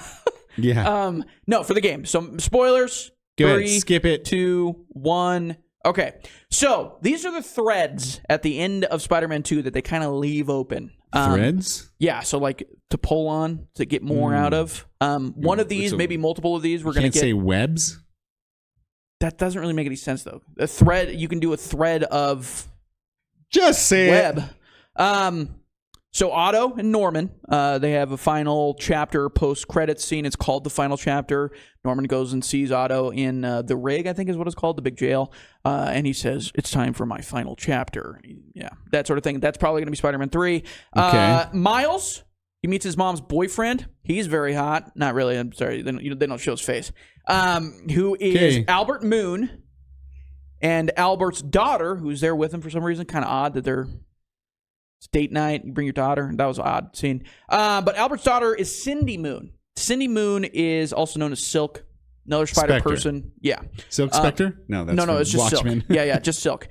Yeah.
No, for the game. So, spoilers.
Go
3,
ahead. Skip it.
2, 1. Okay. So, these are the threads at the end of Spider-Man 2 that they kind of leave open.
Threads?
Yeah, so like to pull on, to get more out of. One of these, maybe multiple of these, we're going to get...
Can't say webs?
That doesn't really make any sense, though. A thread, you can do a thread of...
Just say
web.
It.
So Otto and Norman, they have a final chapter post-credits scene. It's called The Final Chapter. Norman goes and sees Otto in the rig, I think is what it's called, the big jail. And he says, it's time for my final chapter. Yeah, that sort of thing. That's probably going to be Spider-Man 3.
Okay.
Miles, He meets his mom's boyfriend. He's very hot. Not really. I'm sorry. They don't show his face. Who is Albert Moon. And Albert's daughter, who's there with him for some reason. Kind of odd that it's date night. You bring your daughter. That was an odd scene. But Albert's daughter is Cindy Moon. Cindy Moon is also known as Silk. Another spider person. Yeah.
Silk Spectre? No,
it's just
Watchmen.
Silk. Yeah, just Silk.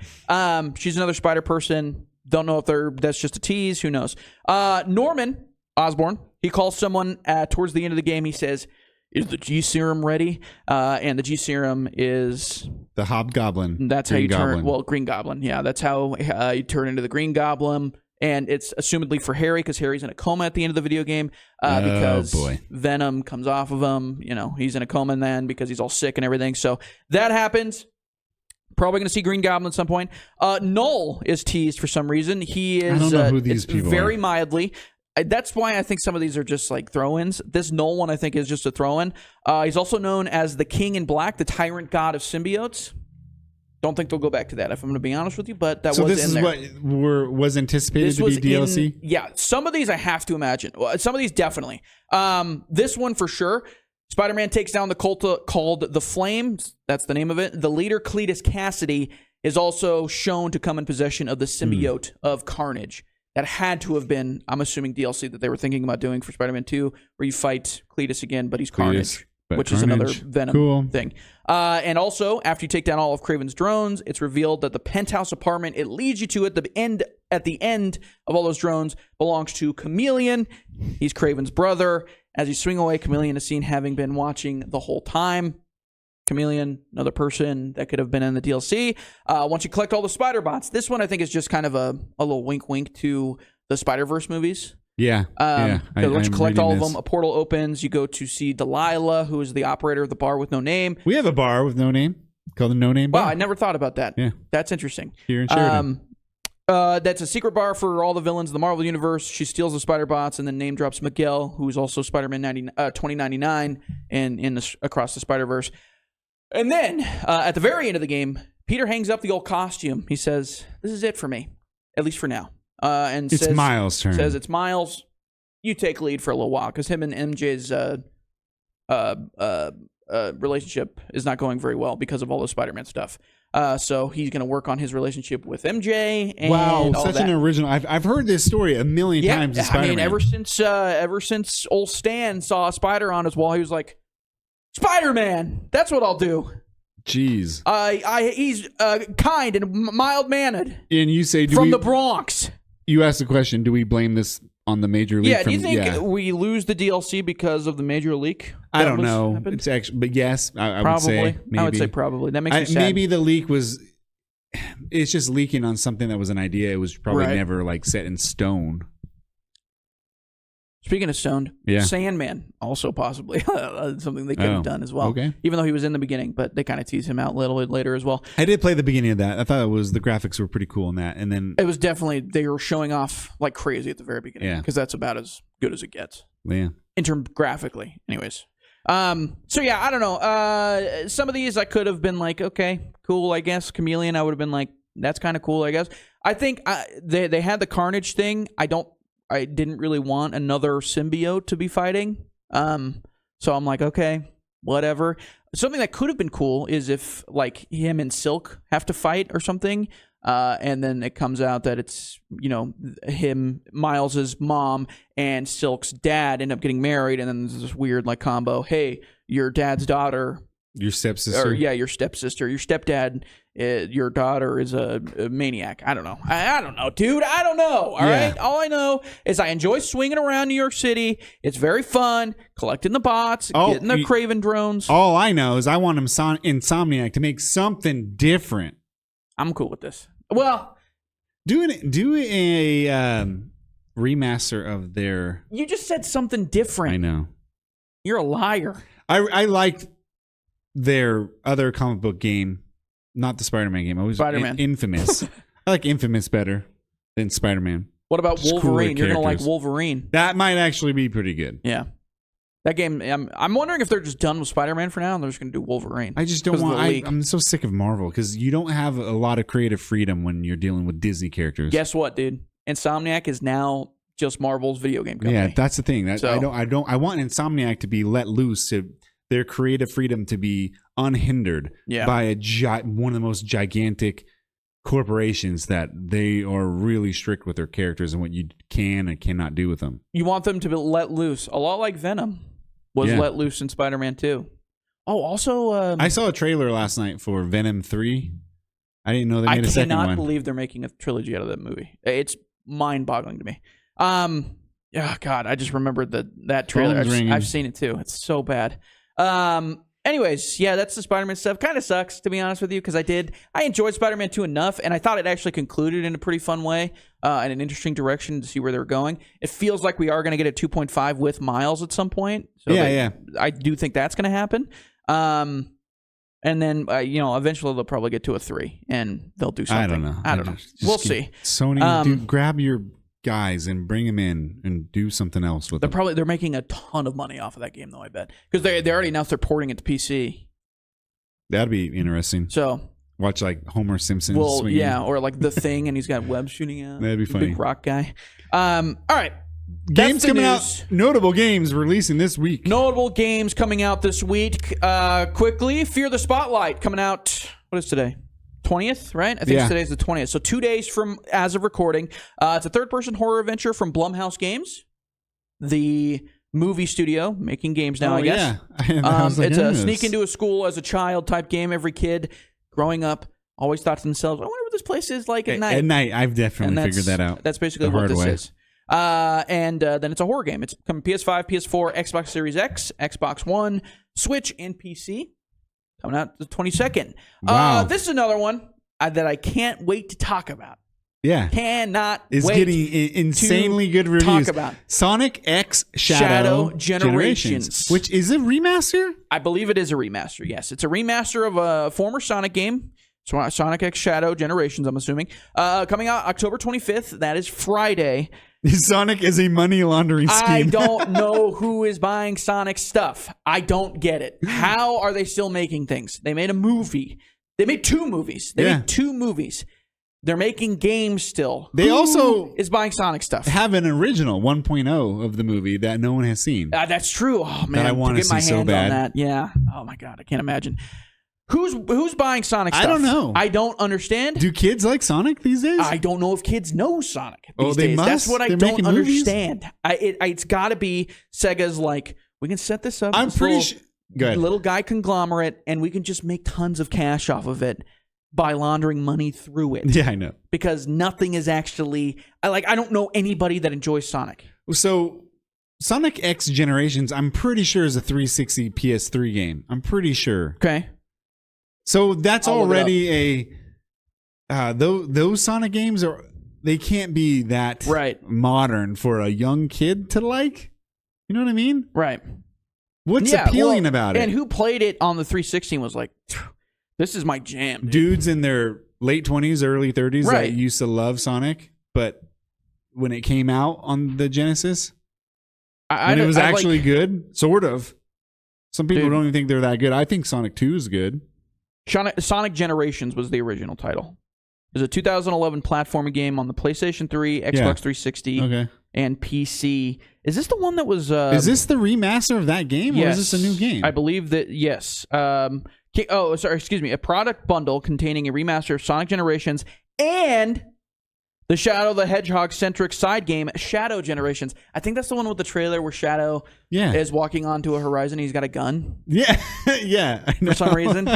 She's another spider person. Don't know if that's just a tease. Who knows? Norman Osborn, he calls someone towards the end of the game. He says, "Is the G serum ready?" And the G serum is
the Hobgoblin.
That's how you turn. Well, Green Goblin. Yeah, that's how you turn into the Green Goblin. And it's assumedly for Harry because Harry's in a coma at the end of the video game because Venom comes off of him. He's in a coma then because he's all sick and everything. So that happens. Probably going to see Green Goblin at some point. Null is teased for some reason. He is.
I don't know who these people
very
are.
Mildly. That's why I think some of these are just like throw-ins. This Null one, I think, is just a throw-in. He's also known as the King in Black, the tyrant god of symbiotes. Don't think they'll go back to that, if I'm going to be honest with you, but that was in there. So
this is what was anticipated to be DLC?
Yeah, some of these I have to imagine. Well, some of these definitely. This one for sure. Spider-Man takes down the cult called the Flames. That's the name of it. The leader, Cletus Cassidy, is also shown to come in possession of the symbiote of Carnage. That had to have been, I'm assuming, DLC that they were thinking about doing for Spider-Man 2, where you fight Cletus again, but he's Carnage. Which is another Venom thing. And also, after you take down all of Kraven's drones, it's revealed that the penthouse apartment it leads you to at the end of all those drones belongs to Chameleon. He's Kraven's brother. As you swing away, Chameleon is seen having been watching the whole time. Chameleon, another person that could have been in the DLC. Once you collect all the spider bots, this one I think is just kind of a little wink to the Spider-Verse movies.
Yeah.
Because once you collect all of them, a portal opens. You go to see Delilah, who is the operator of the bar with no name.
We have a bar with no name called the No Name Bar.
Wow, I never thought about that.
Yeah.
That's interesting.
Here in Sheridan.
That's a secret bar for all the villains in the Marvel Universe. She steals the spider bots and then name drops Miguel, who's also Spider-Man 2099 and across the Spider-Verse. And then, at the very end of the game, Peter hangs up the old costume. He says, "This is it for me, at least for now." And
it's Miles' turn.
Says it's Miles. You take lead for a little while because him and MJ's relationship is not going very well because of all the Spider-Man stuff. So he's going to work on his relationship with MJ. And
wow, such an original! I've heard this story a million times.
I mean, ever since old Stan saw a spider on his wall, he was like, "Spider-Man, that's what I'll do."
Jeez.
He's kind and mild-mannered.
And you say,
from the Bronx.
You asked the question, do we blame this on the major leak?
Yeah, do you think we lose the DLC because of the major leak?
I don't know. Happened? It's actually, but yes, I would say maybe.
I would say probably. That makes me sad.
Maybe the leak was, it's just leaking on something that was an idea. It was probably never like set in stone.
Speaking of stoned, Sandman also possibly something they could have done as well.
Okay.
Even though he was in the beginning, but they kind of tease him out a little bit later as well.
I did play the beginning of that. I thought the graphics were pretty cool in that, and then
it was definitely they were showing off like crazy at the very beginning. Because that's about as good as it gets.
Yeah.
In terms graphically, anyways. So yeah, I don't know. Some of these I could have been like, okay, cool. I guess Chameleon, I would have been like, that's kind of cool. I guess. I think they had the Carnage thing. I didn't really want another symbiote to be fighting. So I'm like, okay, whatever. Something that could have been cool is if like him and Silk have to fight or something. And then it comes out that it's, him, Miles's mom and Silk's dad end up getting married. And then there's this weird like combo. Hey, your dad's daughter.
Your stepsister.
Your stepsister. Your stepdad. Your daughter is a maniac. I don't know. I don't know, dude. I don't know. All right. All I know is I enjoy swinging around New York City. It's very fun. Collecting the bots. Getting the Kraven drones.
All I know is I want Insomniac to make something different.
I'm cool with this. Well,
do a remaster of their.
You just said something different.
I know.
You're a liar.
I liked their other comic book game, not the Spider-Man game. I was
Spider-Man.
Infamous. I like Infamous better than Spider-Man.
What about Wolverine? You're gonna like Wolverine.
That might actually be pretty good.
Yeah. That game, I'm wondering if they're just done with Spider-Man for now and they're just going to do Wolverine.
I just don't want... I'm so sick of Marvel because you don't have a lot of creative freedom when you're dealing with Disney characters.
Guess what, dude? Insomniac is now just Marvel's video game company.
Yeah, that's the thing. I want Insomniac to be let loose, to their creative freedom to be unhindered by one of the most gigantic corporations, that they are really strict with their characters and what you can and cannot do with them.
You want them to be let loose, a lot like Venom was let loose in Spider-Man 2. Oh, also,
I saw a trailer last night for Venom 3. I didn't know they made a second one.
I cannot believe they're making a trilogy out of that movie. It's mind-boggling to me. Oh God, I just remembered that trailer. I've seen it too. It's so bad. Anyways, yeah, that's the Spider-Man stuff. Kind of sucks, to be honest with you, because I enjoyed Spider-Man 2 enough, and I thought it actually concluded in a pretty fun way, in an interesting direction to see where they were going. It feels like we are going to get a 2.5 with Miles at some point. So I do think that's going to happen. And then, eventually they'll probably get to a 3, and they'll do something. I don't know. We'll see.
Sony, grab your guys and bring them in and do something else with them.
They're making a ton of money off of that game, though, I bet, because they already announced they're porting it to PC.
That'd be interesting.
So
watch like Homer Simpson.
Swinging. Yeah, or like The Thing, and he's got webs shooting out.
That'd be funny.
Big rock guy. All right.
Games coming out. Notable games releasing this week.
Notable games coming out this week. Quickly, Fear the Spotlight coming out. What is today? 20th, right? I think today's the 20th. So 2 days from as of recording. It's a third-person horror adventure from Blumhouse Games, the movie studio making games now, I guess. Yeah. It's a sneak into a school as a child type game. Every kid growing up always thought to themselves, I wonder what this place is like at night.
At night, I've definitely figured that out.
That's basically what this is. And then it's a horror game. It's coming PS5, PS4, Xbox Series X, Xbox One, Switch, and PC. Coming out the 22nd.
Wow.
This is another one that I can't wait to talk about.
Yeah.
Cannot
it's
wait.
Getting insanely good reviews.
Talk about
Sonic X Shadow Generations. Which is a remaster?
I believe it is a remaster, yes. It's a remaster of a former Sonic game. Sonic X Shadow Generations, I'm assuming. Coming out October 25th. That is Friday.
Sonic is a money laundering scheme.
I don't know who is buying Sonic stuff. I don't get it. How are they still making things? They made a movie. They made 2 movies. They made 2 movies. They're making games still.
They also
is buying Sonic stuff.
Have an original 1.0 of the movie that no one has seen.
That's true. Oh man,
that I want to see so bad.
On that. Yeah. Oh my God, I can't imagine. Who's buying Sonic stuff?
I don't know.
I don't understand.
Do kids like Sonic these days?
I don't know if kids know Sonic these
they
days.
must.
That's what I don't understand. It's got to be Sega's like, we can set this up.
I'm pretty sure.
Little guy conglomerate, and we can just make tons of cash off of it by laundering money through it.
Yeah, I know.
Because nothing is actually... I don't know anybody that enjoys Sonic.
So, Sonic X Generations, I'm pretty sure is a 360 PS3 game. I'm pretty sure.
Okay.
So that's already those Sonic games they can't be that modern for a young kid to like. You know what I mean?
Right.
What's appealing about it?
And who played it on the 360 was like, this is my jam. Dude.
Dudes in their late 20s, early 30s that used to love Sonic, but when it came out on the Genesis, when it was actually good, sort of. Some people don't even think they're that good. I think Sonic 2 is good.
Sonic Generations was the original title. It was a 2011 platforming game on the PlayStation 3, Xbox 360, and PC. Is this the one that was...
is this the remaster of that game,
yes,
or is this a new game?
I believe that, yes. Excuse me. A product bundle containing a remaster of Sonic Generations and the Shadow the Hedgehog-centric side game, Shadow Generations. I think that's the one with the trailer where Shadow is walking onto a horizon and he's got a gun.
Yeah, yeah. I know.
For some reason.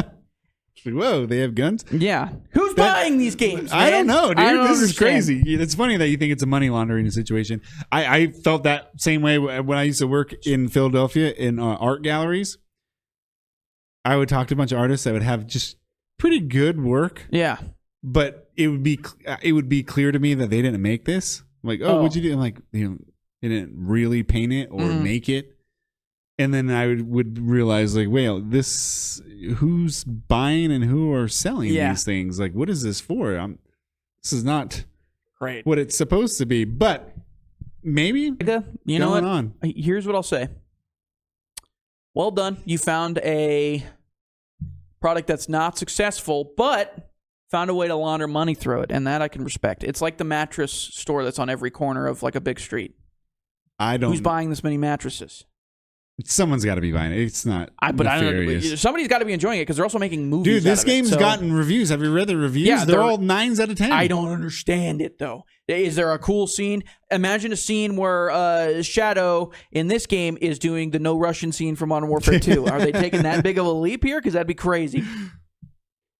Whoa, they have guns?
Yeah. Who's buying these games, man?
I don't know, dude. This is crazy. It's funny that you think it's a money laundering situation. I felt that same way when I used to work in Philadelphia in art galleries. I would talk to a bunch of artists that would have just pretty good work.
Yeah.
But it would be clear to me that they didn't make this. I'm like, what'd you do? I'm like, they didn't really paint it or make it. And then I would realize, like, wait, who's buying and who are selling these things? Like, what is this for? This is not what it's supposed to be. But maybe
you know what? Here's what I'll say. Well done. You found a product that's not successful, but found a way to launder money through it, and that I can respect. It's like the mattress store that's on every corner of like a big street. Who's buying this many mattresses?
Someone's got to be buying it. It's not.
But I don't know. Somebody's got to be enjoying it because they're also making movies.
Dude, this game's gotten reviews. Have you read the reviews? Yeah, they're all 9s out of 10.
I don't understand it though. Is there a cool scene? Imagine a scene where Shadow in this game is doing the No Russian scene from Modern Warfare 2. Are they taking that big of a leap here? Because that'd be crazy.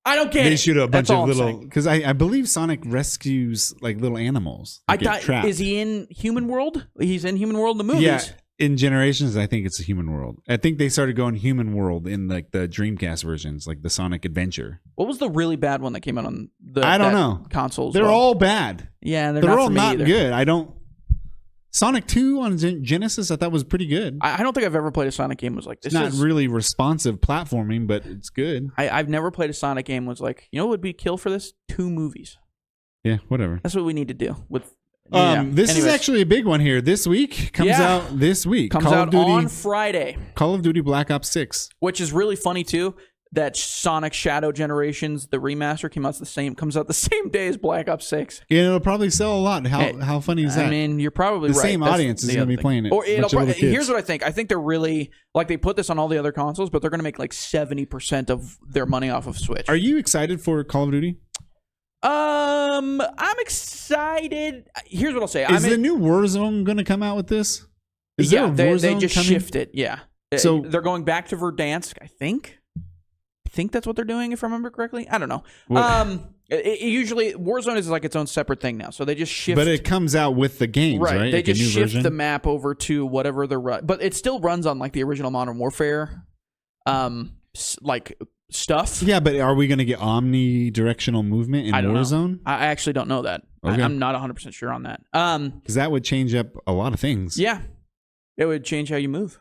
I don't get it.
They shoot a bunch of little... Because I believe Sonic rescues like little animals.
I thought, is he in Human World? He's in Human World in the movies.
Yeah. In Generations, I think it's a Human World. I think they started going Human World in like the Dreamcast versions, like the Sonic Adventure.
What was the really bad one that came out on the
I don't know.
consoles?
They're all bad.
Yeah,
they're all not good. I don't... Sonic 2 on Genesis, I thought was pretty good.
I don't think I've ever played a Sonic game was like this.
It's not really responsive platforming, but it's good.
I've never played a Sonic game was like, you know what would be kill for this? 2 movies.
Yeah, whatever.
That's what we need to do with...
This is actually a big one here. This week comes out this week.
Comes out on Friday.
Call of Duty Black Ops 6.
Which is really funny too. That Sonic Shadow Generations, the remaster, comes out the same day as Black Ops 6.
Yeah, it'll probably sell a lot. How funny is that?
I mean, you're probably right.
The same audience is going to be playing it.
Or here's what I think. I think they're really like they put this on all the other consoles, but they're going to make like 70% of their money off of Switch.
Are you excited for Call of Duty?
I'm excited. Here's what I'll say.
Is the new Warzone going to come out with this? Is there a Warzone
they just
coming?
shifted. Yeah.
So
they're going back to Verdansk, I think. I think that's what they're doing, if I remember correctly. I don't know. Usually, Warzone is like its own separate thing now, so they just shift.
But it comes out with the games, right?
They
like
just shift the map over to whatever they're running. But it still runs on like the original Modern Warfare, like stuff.
Yeah, but are we going to get omnidirectional movement in Warzone?
I actually don't know that. Okay. I'm not 100% sure on that.
Because that would change up a lot of things.
Yeah, it would change how you move.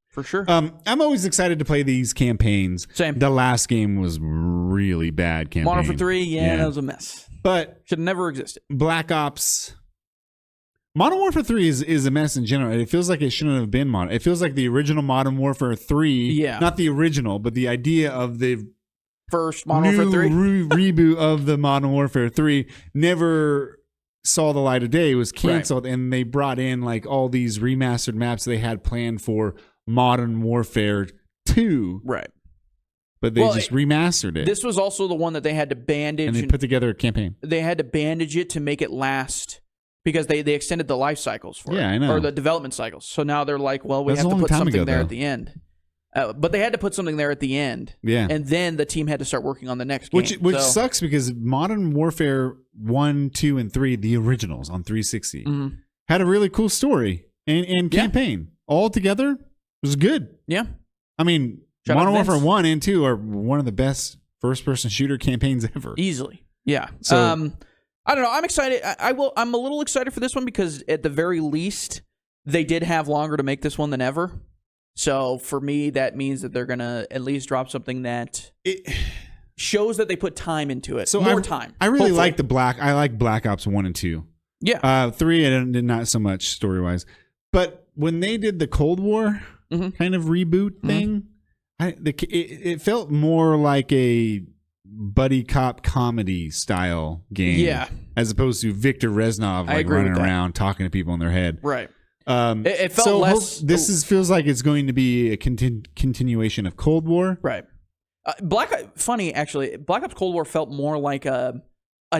For sure.
I'm always excited to play these campaigns.
Same.
The last game was really bad campaign.
Modern Warfare 3, that was a mess.
But
should have never existed.
Black Ops. Modern Warfare 3 is a mess in general. It feels like it shouldn't have been modern. It feels like the original Modern Warfare 3, not the original, but the idea of the
first Modern Warfare 3
reboot of the Modern Warfare 3 never saw the light of day. It was canceled, and they brought in like all these remastered maps they had planned for Modern Warfare 2.
Right.
But they just remastered it.
This was also the one that they had to bandage.
And they put together a campaign.
They had to bandage it to make it last because they extended the life cycles for it.
I know.
Or the development cycles. So now they're like, well, we have to put something there at the end. But they had to put something there at the end.
Yeah.
And then the team had to start working on the next game.
Which sucks because Modern Warfare 1, 2, and 3, the originals on 360, had a really cool story and campaign. All together, it was good.
Yeah.
I mean, Modern Warfare 1 and 2 are one of the best first-person shooter campaigns ever.
Easily. Yeah.
So,
I don't know. I'm excited. I'm a little excited for this one because at the very least, they did have longer to make this one than ever. So for me, that means that they're going to at least drop something that shows that they put time into it.
So
more time.
I really like I like Black Ops 1 and 2.
Yeah.
3, I did not so much story-wise. But when they did the Cold War kind of reboot thing, it felt more like a buddy cop comedy style game, as opposed to Victor Reznov running around talking to people in their head.
Right. It felt less.
Feels like it's going to be a continuation of Cold War.
Right. Funny actually, Black Ops Cold War felt more like a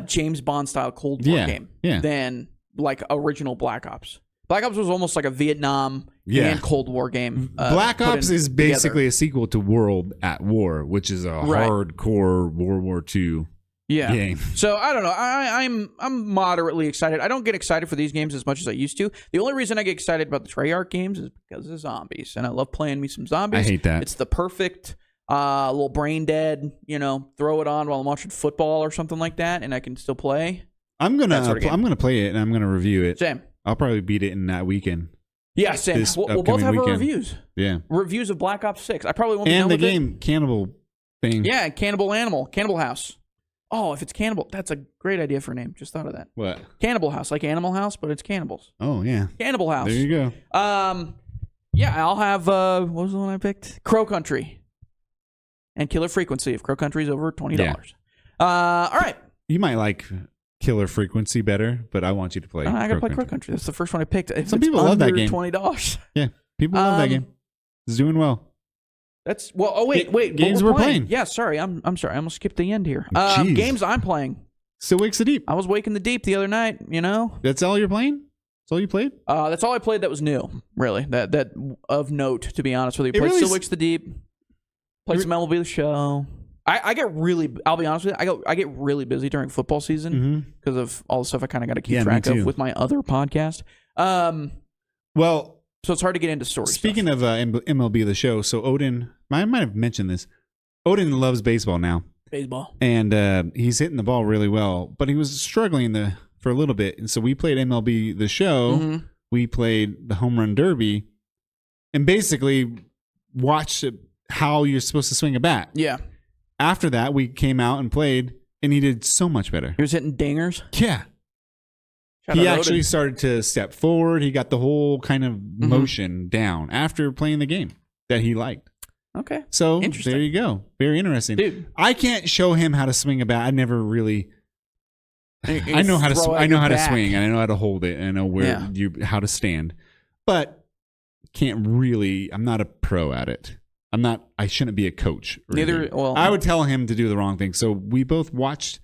James Bond style Cold War game than like original Black Ops. Black Ops was almost like a Vietnam and Cold War game.
Black Ops is basically a sequel to World at War, which is a hardcore World War II game.
So I don't know. I'm moderately excited. I don't get excited for these games as much as I used to. The only reason I get excited about the Treyarch games is because of zombies, and I love playing me some zombies.
I hate that.
It's the perfect little brain dead. Throw it on while I'm watching football or something like that, and I can still play.
I'm gonna play it and I'm gonna review it.
Same.
I'll probably beat it in that weekend.
Yeah, same. We'll both have our reviews.
Yeah.
Reviews of Black Ops 6. I probably won't be
done
with
the game Cannibal thing.
Yeah, Cannibal Animal. Cannibal House. Oh, if it's Cannibal, that's a great idea for a name. Just thought of that.
What?
Cannibal House, like Animal House, but it's cannibals.
Oh, yeah.
Cannibal House.
There you go.
Yeah, I'll have, what was the one I picked? Crow Country. And Killer Frequency if Crow Country is over $20. All right.
You might like Killer Frequency better, but I want you to play.
I gotta play Crow Country. That's the first one I picked.
Some people love that game.
$20.
Yeah, people love that game. It's doing well.
That's well. Oh wait.
Games we're playing.
Yeah, sorry. I'm sorry. I almost skipped the end here. Games I'm playing.
Still Wakes the Deep.
I was waking the deep the other night. You know.
That's all you're playing? That's all you played?
That's all I played. That was new. Really. That of note. To be honest with you, played
really
Still Wakes the Deep. Played some MLB The Show. I get really. I'll be honest with you. I get really busy during football season because of all the stuff I kind of got to keep track of with my other podcast.
Well.
So it's hard to get into stories.
Speaking of MLB The Show, so Odin, I might have mentioned this. Odin loves baseball now.
Baseball.
And he's hitting the ball really well, but he was struggling for a little bit. And so we played MLB The Show. Mm-hmm. We played the Home Run Derby and basically watched how you're supposed to swing a bat.
Yeah.
After that, we came out and played, and he did so much better.
He was hitting dingers?
Yeah. He actually started to step forward. He got the whole kind of motion down after playing the game that he liked.
Okay.
So there you go. Very interesting.
Dude.
I can't show him how to swing a bat. I never really. I know how to. I know how to swing, and I know how to hold it, and I know how to stand, but can't really. I'm not a pro at it. I'm not. I shouldn't be a coach.
Well,
I would tell him to do the wrong thing. So we both watched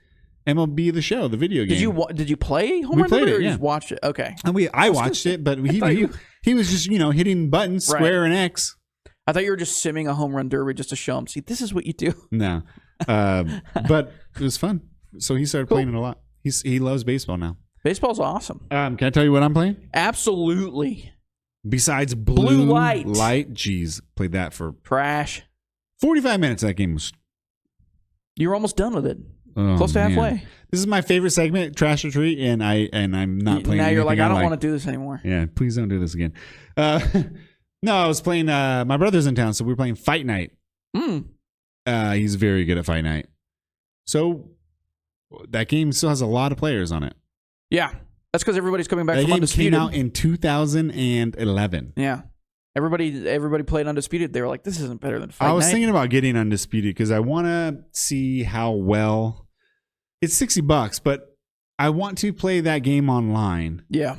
MLB The Show, the video game.
Did you play Home Run Derby?
We played it.
Just watched it. Okay.
And I watched it, but he was just hitting buttons, square and X.
I thought you were just simming a Home Run Derby just to show him. See, this is what you do.
No, but it was fun. So he started playing it a lot. He loves baseball now.
Baseball's awesome.
Can I tell you what I'm playing?
Absolutely.
Besides Blue
Light.
Geez, played that for
trash.
45 minutes. That game was.
You were almost done with it. Close to halfway.
Man. This is my favorite segment, Trash or Treat, and I'm not playing.
Now you're like, I don't want to do this anymore.
Yeah, please don't do this again. No, I was playing. My brother's in town, so we were playing Fight Night. He's very good at Fight Night. So that game still has a lot of players on it.
Yeah, that's because everybody's coming back from Undisputed.
That game came out in 2011.
Yeah. Everybody played Undisputed. They were like, this isn't better than Fight Night.
I was thinking about getting Undisputed because I want to see how well. It's $60, but I want to play that game online.
Yeah.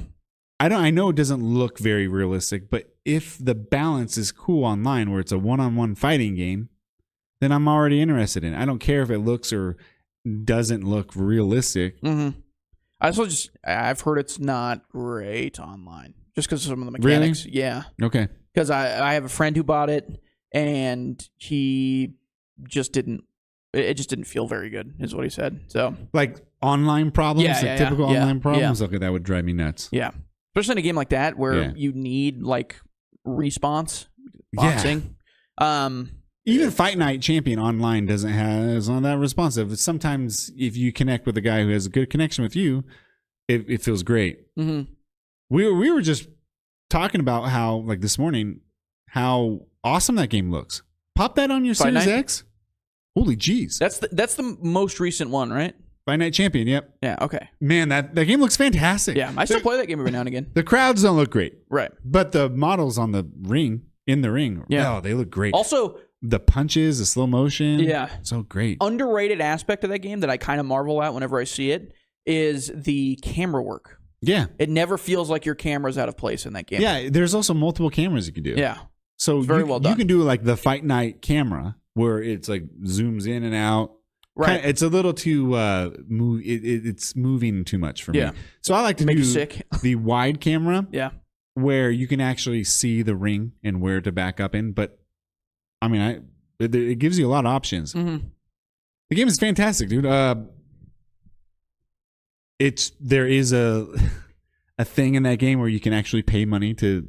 I know it doesn't look very realistic, but if the balance is cool online where it's a one-on-one fighting game, then I'm already interested in it. I don't care if it looks or doesn't look realistic.
Mm-hmm. I've heard it's not great online just because of some of the mechanics.
Really?
Yeah.
Okay.
Because I have a friend who bought it and he just didn't. It just didn't feel very good, is what he said. So,
like online problems, typical online problems.
Yeah.
Okay, that would drive me nuts.
Yeah, especially in a game like that where you need like response boxing.
Yeah. Even Fight Night Champion online is not that responsive. Sometimes if you connect with a guy who has a good connection with you, it feels great.
Mm-hmm.
We were just talking about how, like this morning, how awesome that game looks. Pop that on your Series X. Holy jeez.
That's the most recent one, right?
Fight Night Champion, yep.
Yeah, okay.
Man, that game looks fantastic.
Yeah, I still play that game every now and again.
The crowds don't look great.
Right.
But the models on the ring, they look great.
Also,
the punches, the slow motion.
Yeah.
So great.
Underrated aspect of that game that I kind of marvel at whenever I see it is the camera work.
Yeah.
It never feels like your camera's out of place in that game.
Yeah, there's also multiple cameras you can do.
Yeah.
So
it's very well done.
You can do like the Fight Night camera where it's like zooms in and out.
Right.
It's a little too it's moving too much for me. So I like to do the wide camera.
Yeah.
Where you can actually see the ring and where to back up in. But I mean, it gives you a lot of options.
Mm-hmm.
The game is fantastic, dude. There is a thing in that game where you can actually pay money to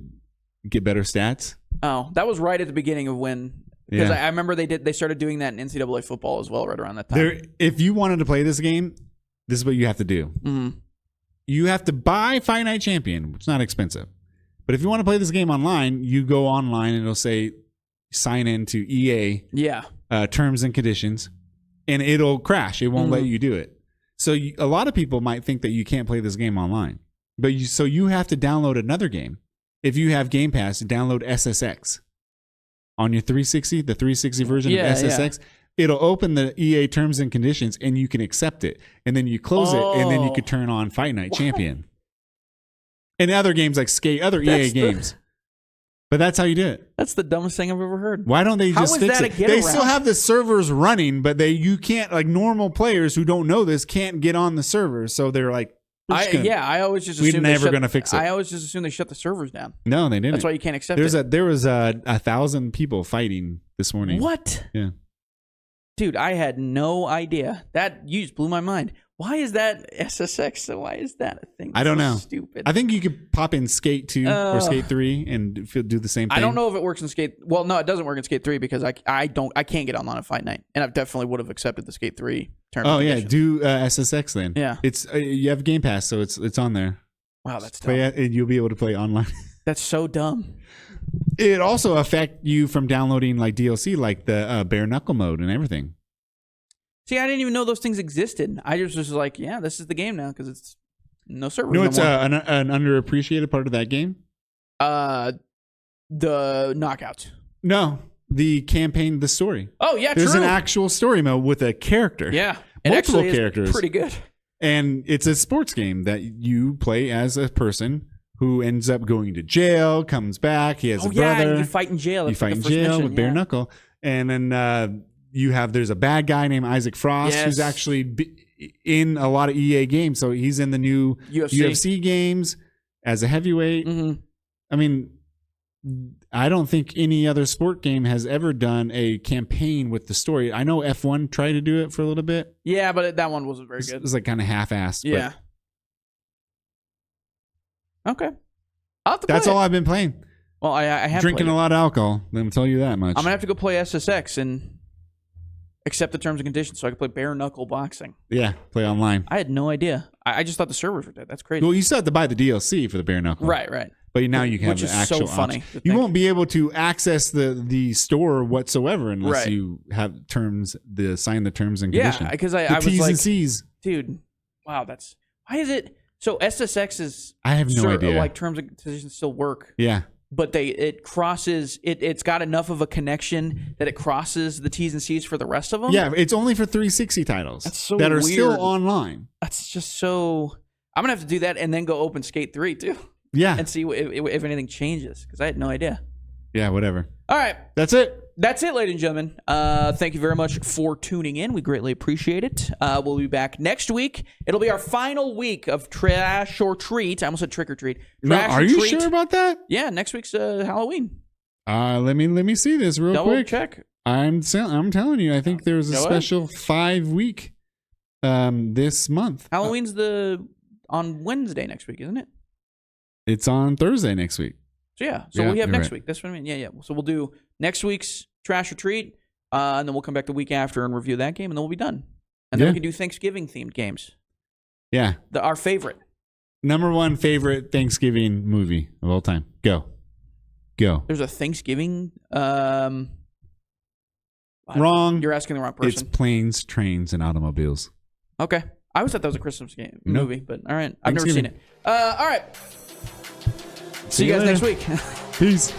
get better stats.
Oh, that was right at the beginning of when. Because I remember they started doing that in NCAA football as well, right around that time.
If you wanted to play this game, this is what you have to do.
Mm-hmm.
You have to buy Fight Night Champion, which is not expensive. But if you want to play this game online, you go online and it'll say sign in to EA terms and conditions, and it'll crash. It won't let you do it. So a lot of people might think that you can't play this game online. But you have to download another game. If you have Game Pass, download SSX. On your 360, the 360 version of SSX, it'll open the EA terms and conditions, and you can accept it, and then you close it, and then you could turn on Fight Night Champion. And other games like Skate, other EA games. But that's how you do it.
That's the dumbest thing I've ever heard.
Why don't they just fix it? They still have the servers running, but you can't, like, normal players who don't know this can't get on the servers. So they're like,
I always just assume
we're never going to fix it.
I always just assume they shut the servers down.
No, they didn't.
That's why you can't accept it.
There was 1,000 people fighting this morning.
What?
Yeah.
Dude, I had no idea. You just blew my mind. Why is that SSX? So why is that a thing?
I don't know.
Stupid.
I think you could pop in Skate 2 or Skate 3 and do the same thing.
I don't know if it works in Skate. Well, no, it doesn't work in Skate 3 because I can't get online at Fight Night, and I definitely would have accepted the Skate 3 terms.
Oh yeah, do SSX then.
Yeah,
it's you have Game Pass, so it's on there.
Wow, that's dumb.
And you'll be able to play online.
That's so dumb.
It also affect you from downloading like DLC, like the bare knuckle mode and everything.
See, I didn't even know those things existed. I just was like, yeah, this is the game now because it's no server.
No, it's an underappreciated part of that game.
The knockouts.
No, the campaign, the story.
Oh yeah,
there's an actual story mode with a character.
Yeah,
multiple characters.
Pretty good.
And it's a sports game that you play as a person who ends up going to jail, comes back. He has a brother.
And you fight in jail.
You fight in jail with bare knuckle, and then. There's a bad guy named Isaac Frost who's actually in a lot of EA games. So he's in the new UFC games as a heavyweight.
Mm-hmm.
I mean, I don't think any other sport game has ever done a campaign with the story. I know F1 tried to do it for a little bit.
Yeah, but that one wasn't very good.
It was like kind of half-assed.
Yeah. Okay.
That's all I've been playing.
Well, I have
drinking a lot of alcohol. Let me tell you that much.
I'm gonna have to go play SSX and accept the terms and conditions so I can play bare knuckle boxing.
Yeah, play online.
I had no idea. I just thought the servers were dead. That's crazy.
Well, you still have to buy the DLC for the bare knuckle.
Right.
But now you can have the actual
so funny.
You won't be able to access the store whatsoever unless you have sign the terms and conditions.
Yeah, because I was
T's
like,
and C's.
Dude, wow, why is it so SSX is
I have no idea.
Like terms and conditions still work.
Yeah.
But it's got enough of a connection that it crosses the T's and C's for the rest of them.
Yeah, it's only for 360 titles that are still online.
That's just so. I'm gonna have to do that and then go open Skate 3 too.
Yeah,
and see if anything changes because I had no idea.
Yeah, whatever.
All right,
that's it.
That's it, ladies and gentlemen. Thank you very much for tuning in. We greatly appreciate it. We'll be back next week. It'll be our final week of Trash or Treat. I almost said Trick or Treat.
Are you sure about that?
Yeah, next week's Halloween.
Let me see this real
Double
quick.
Check.
I'm telling you, I think there's a special 5-week this month.
Halloween's on Wednesday next week, isn't it?
It's on Thursday next week.
So we have next week. That's what I mean. Yeah. So we'll do next week's Trash or Treat, and then we'll come back the week after and review that game, and then we'll be done. And then we can do Thanksgiving-themed games.
Yeah.
Our favorite.
Number one favorite Thanksgiving movie of all time. Go.
There's a Thanksgiving...
Wrong.
You're asking the wrong person.
It's Planes, Trains, and Automobiles.
Okay. I always thought that was a Christmas movie, but all right. I've never seen it. All right. See you guys next week.
Peace.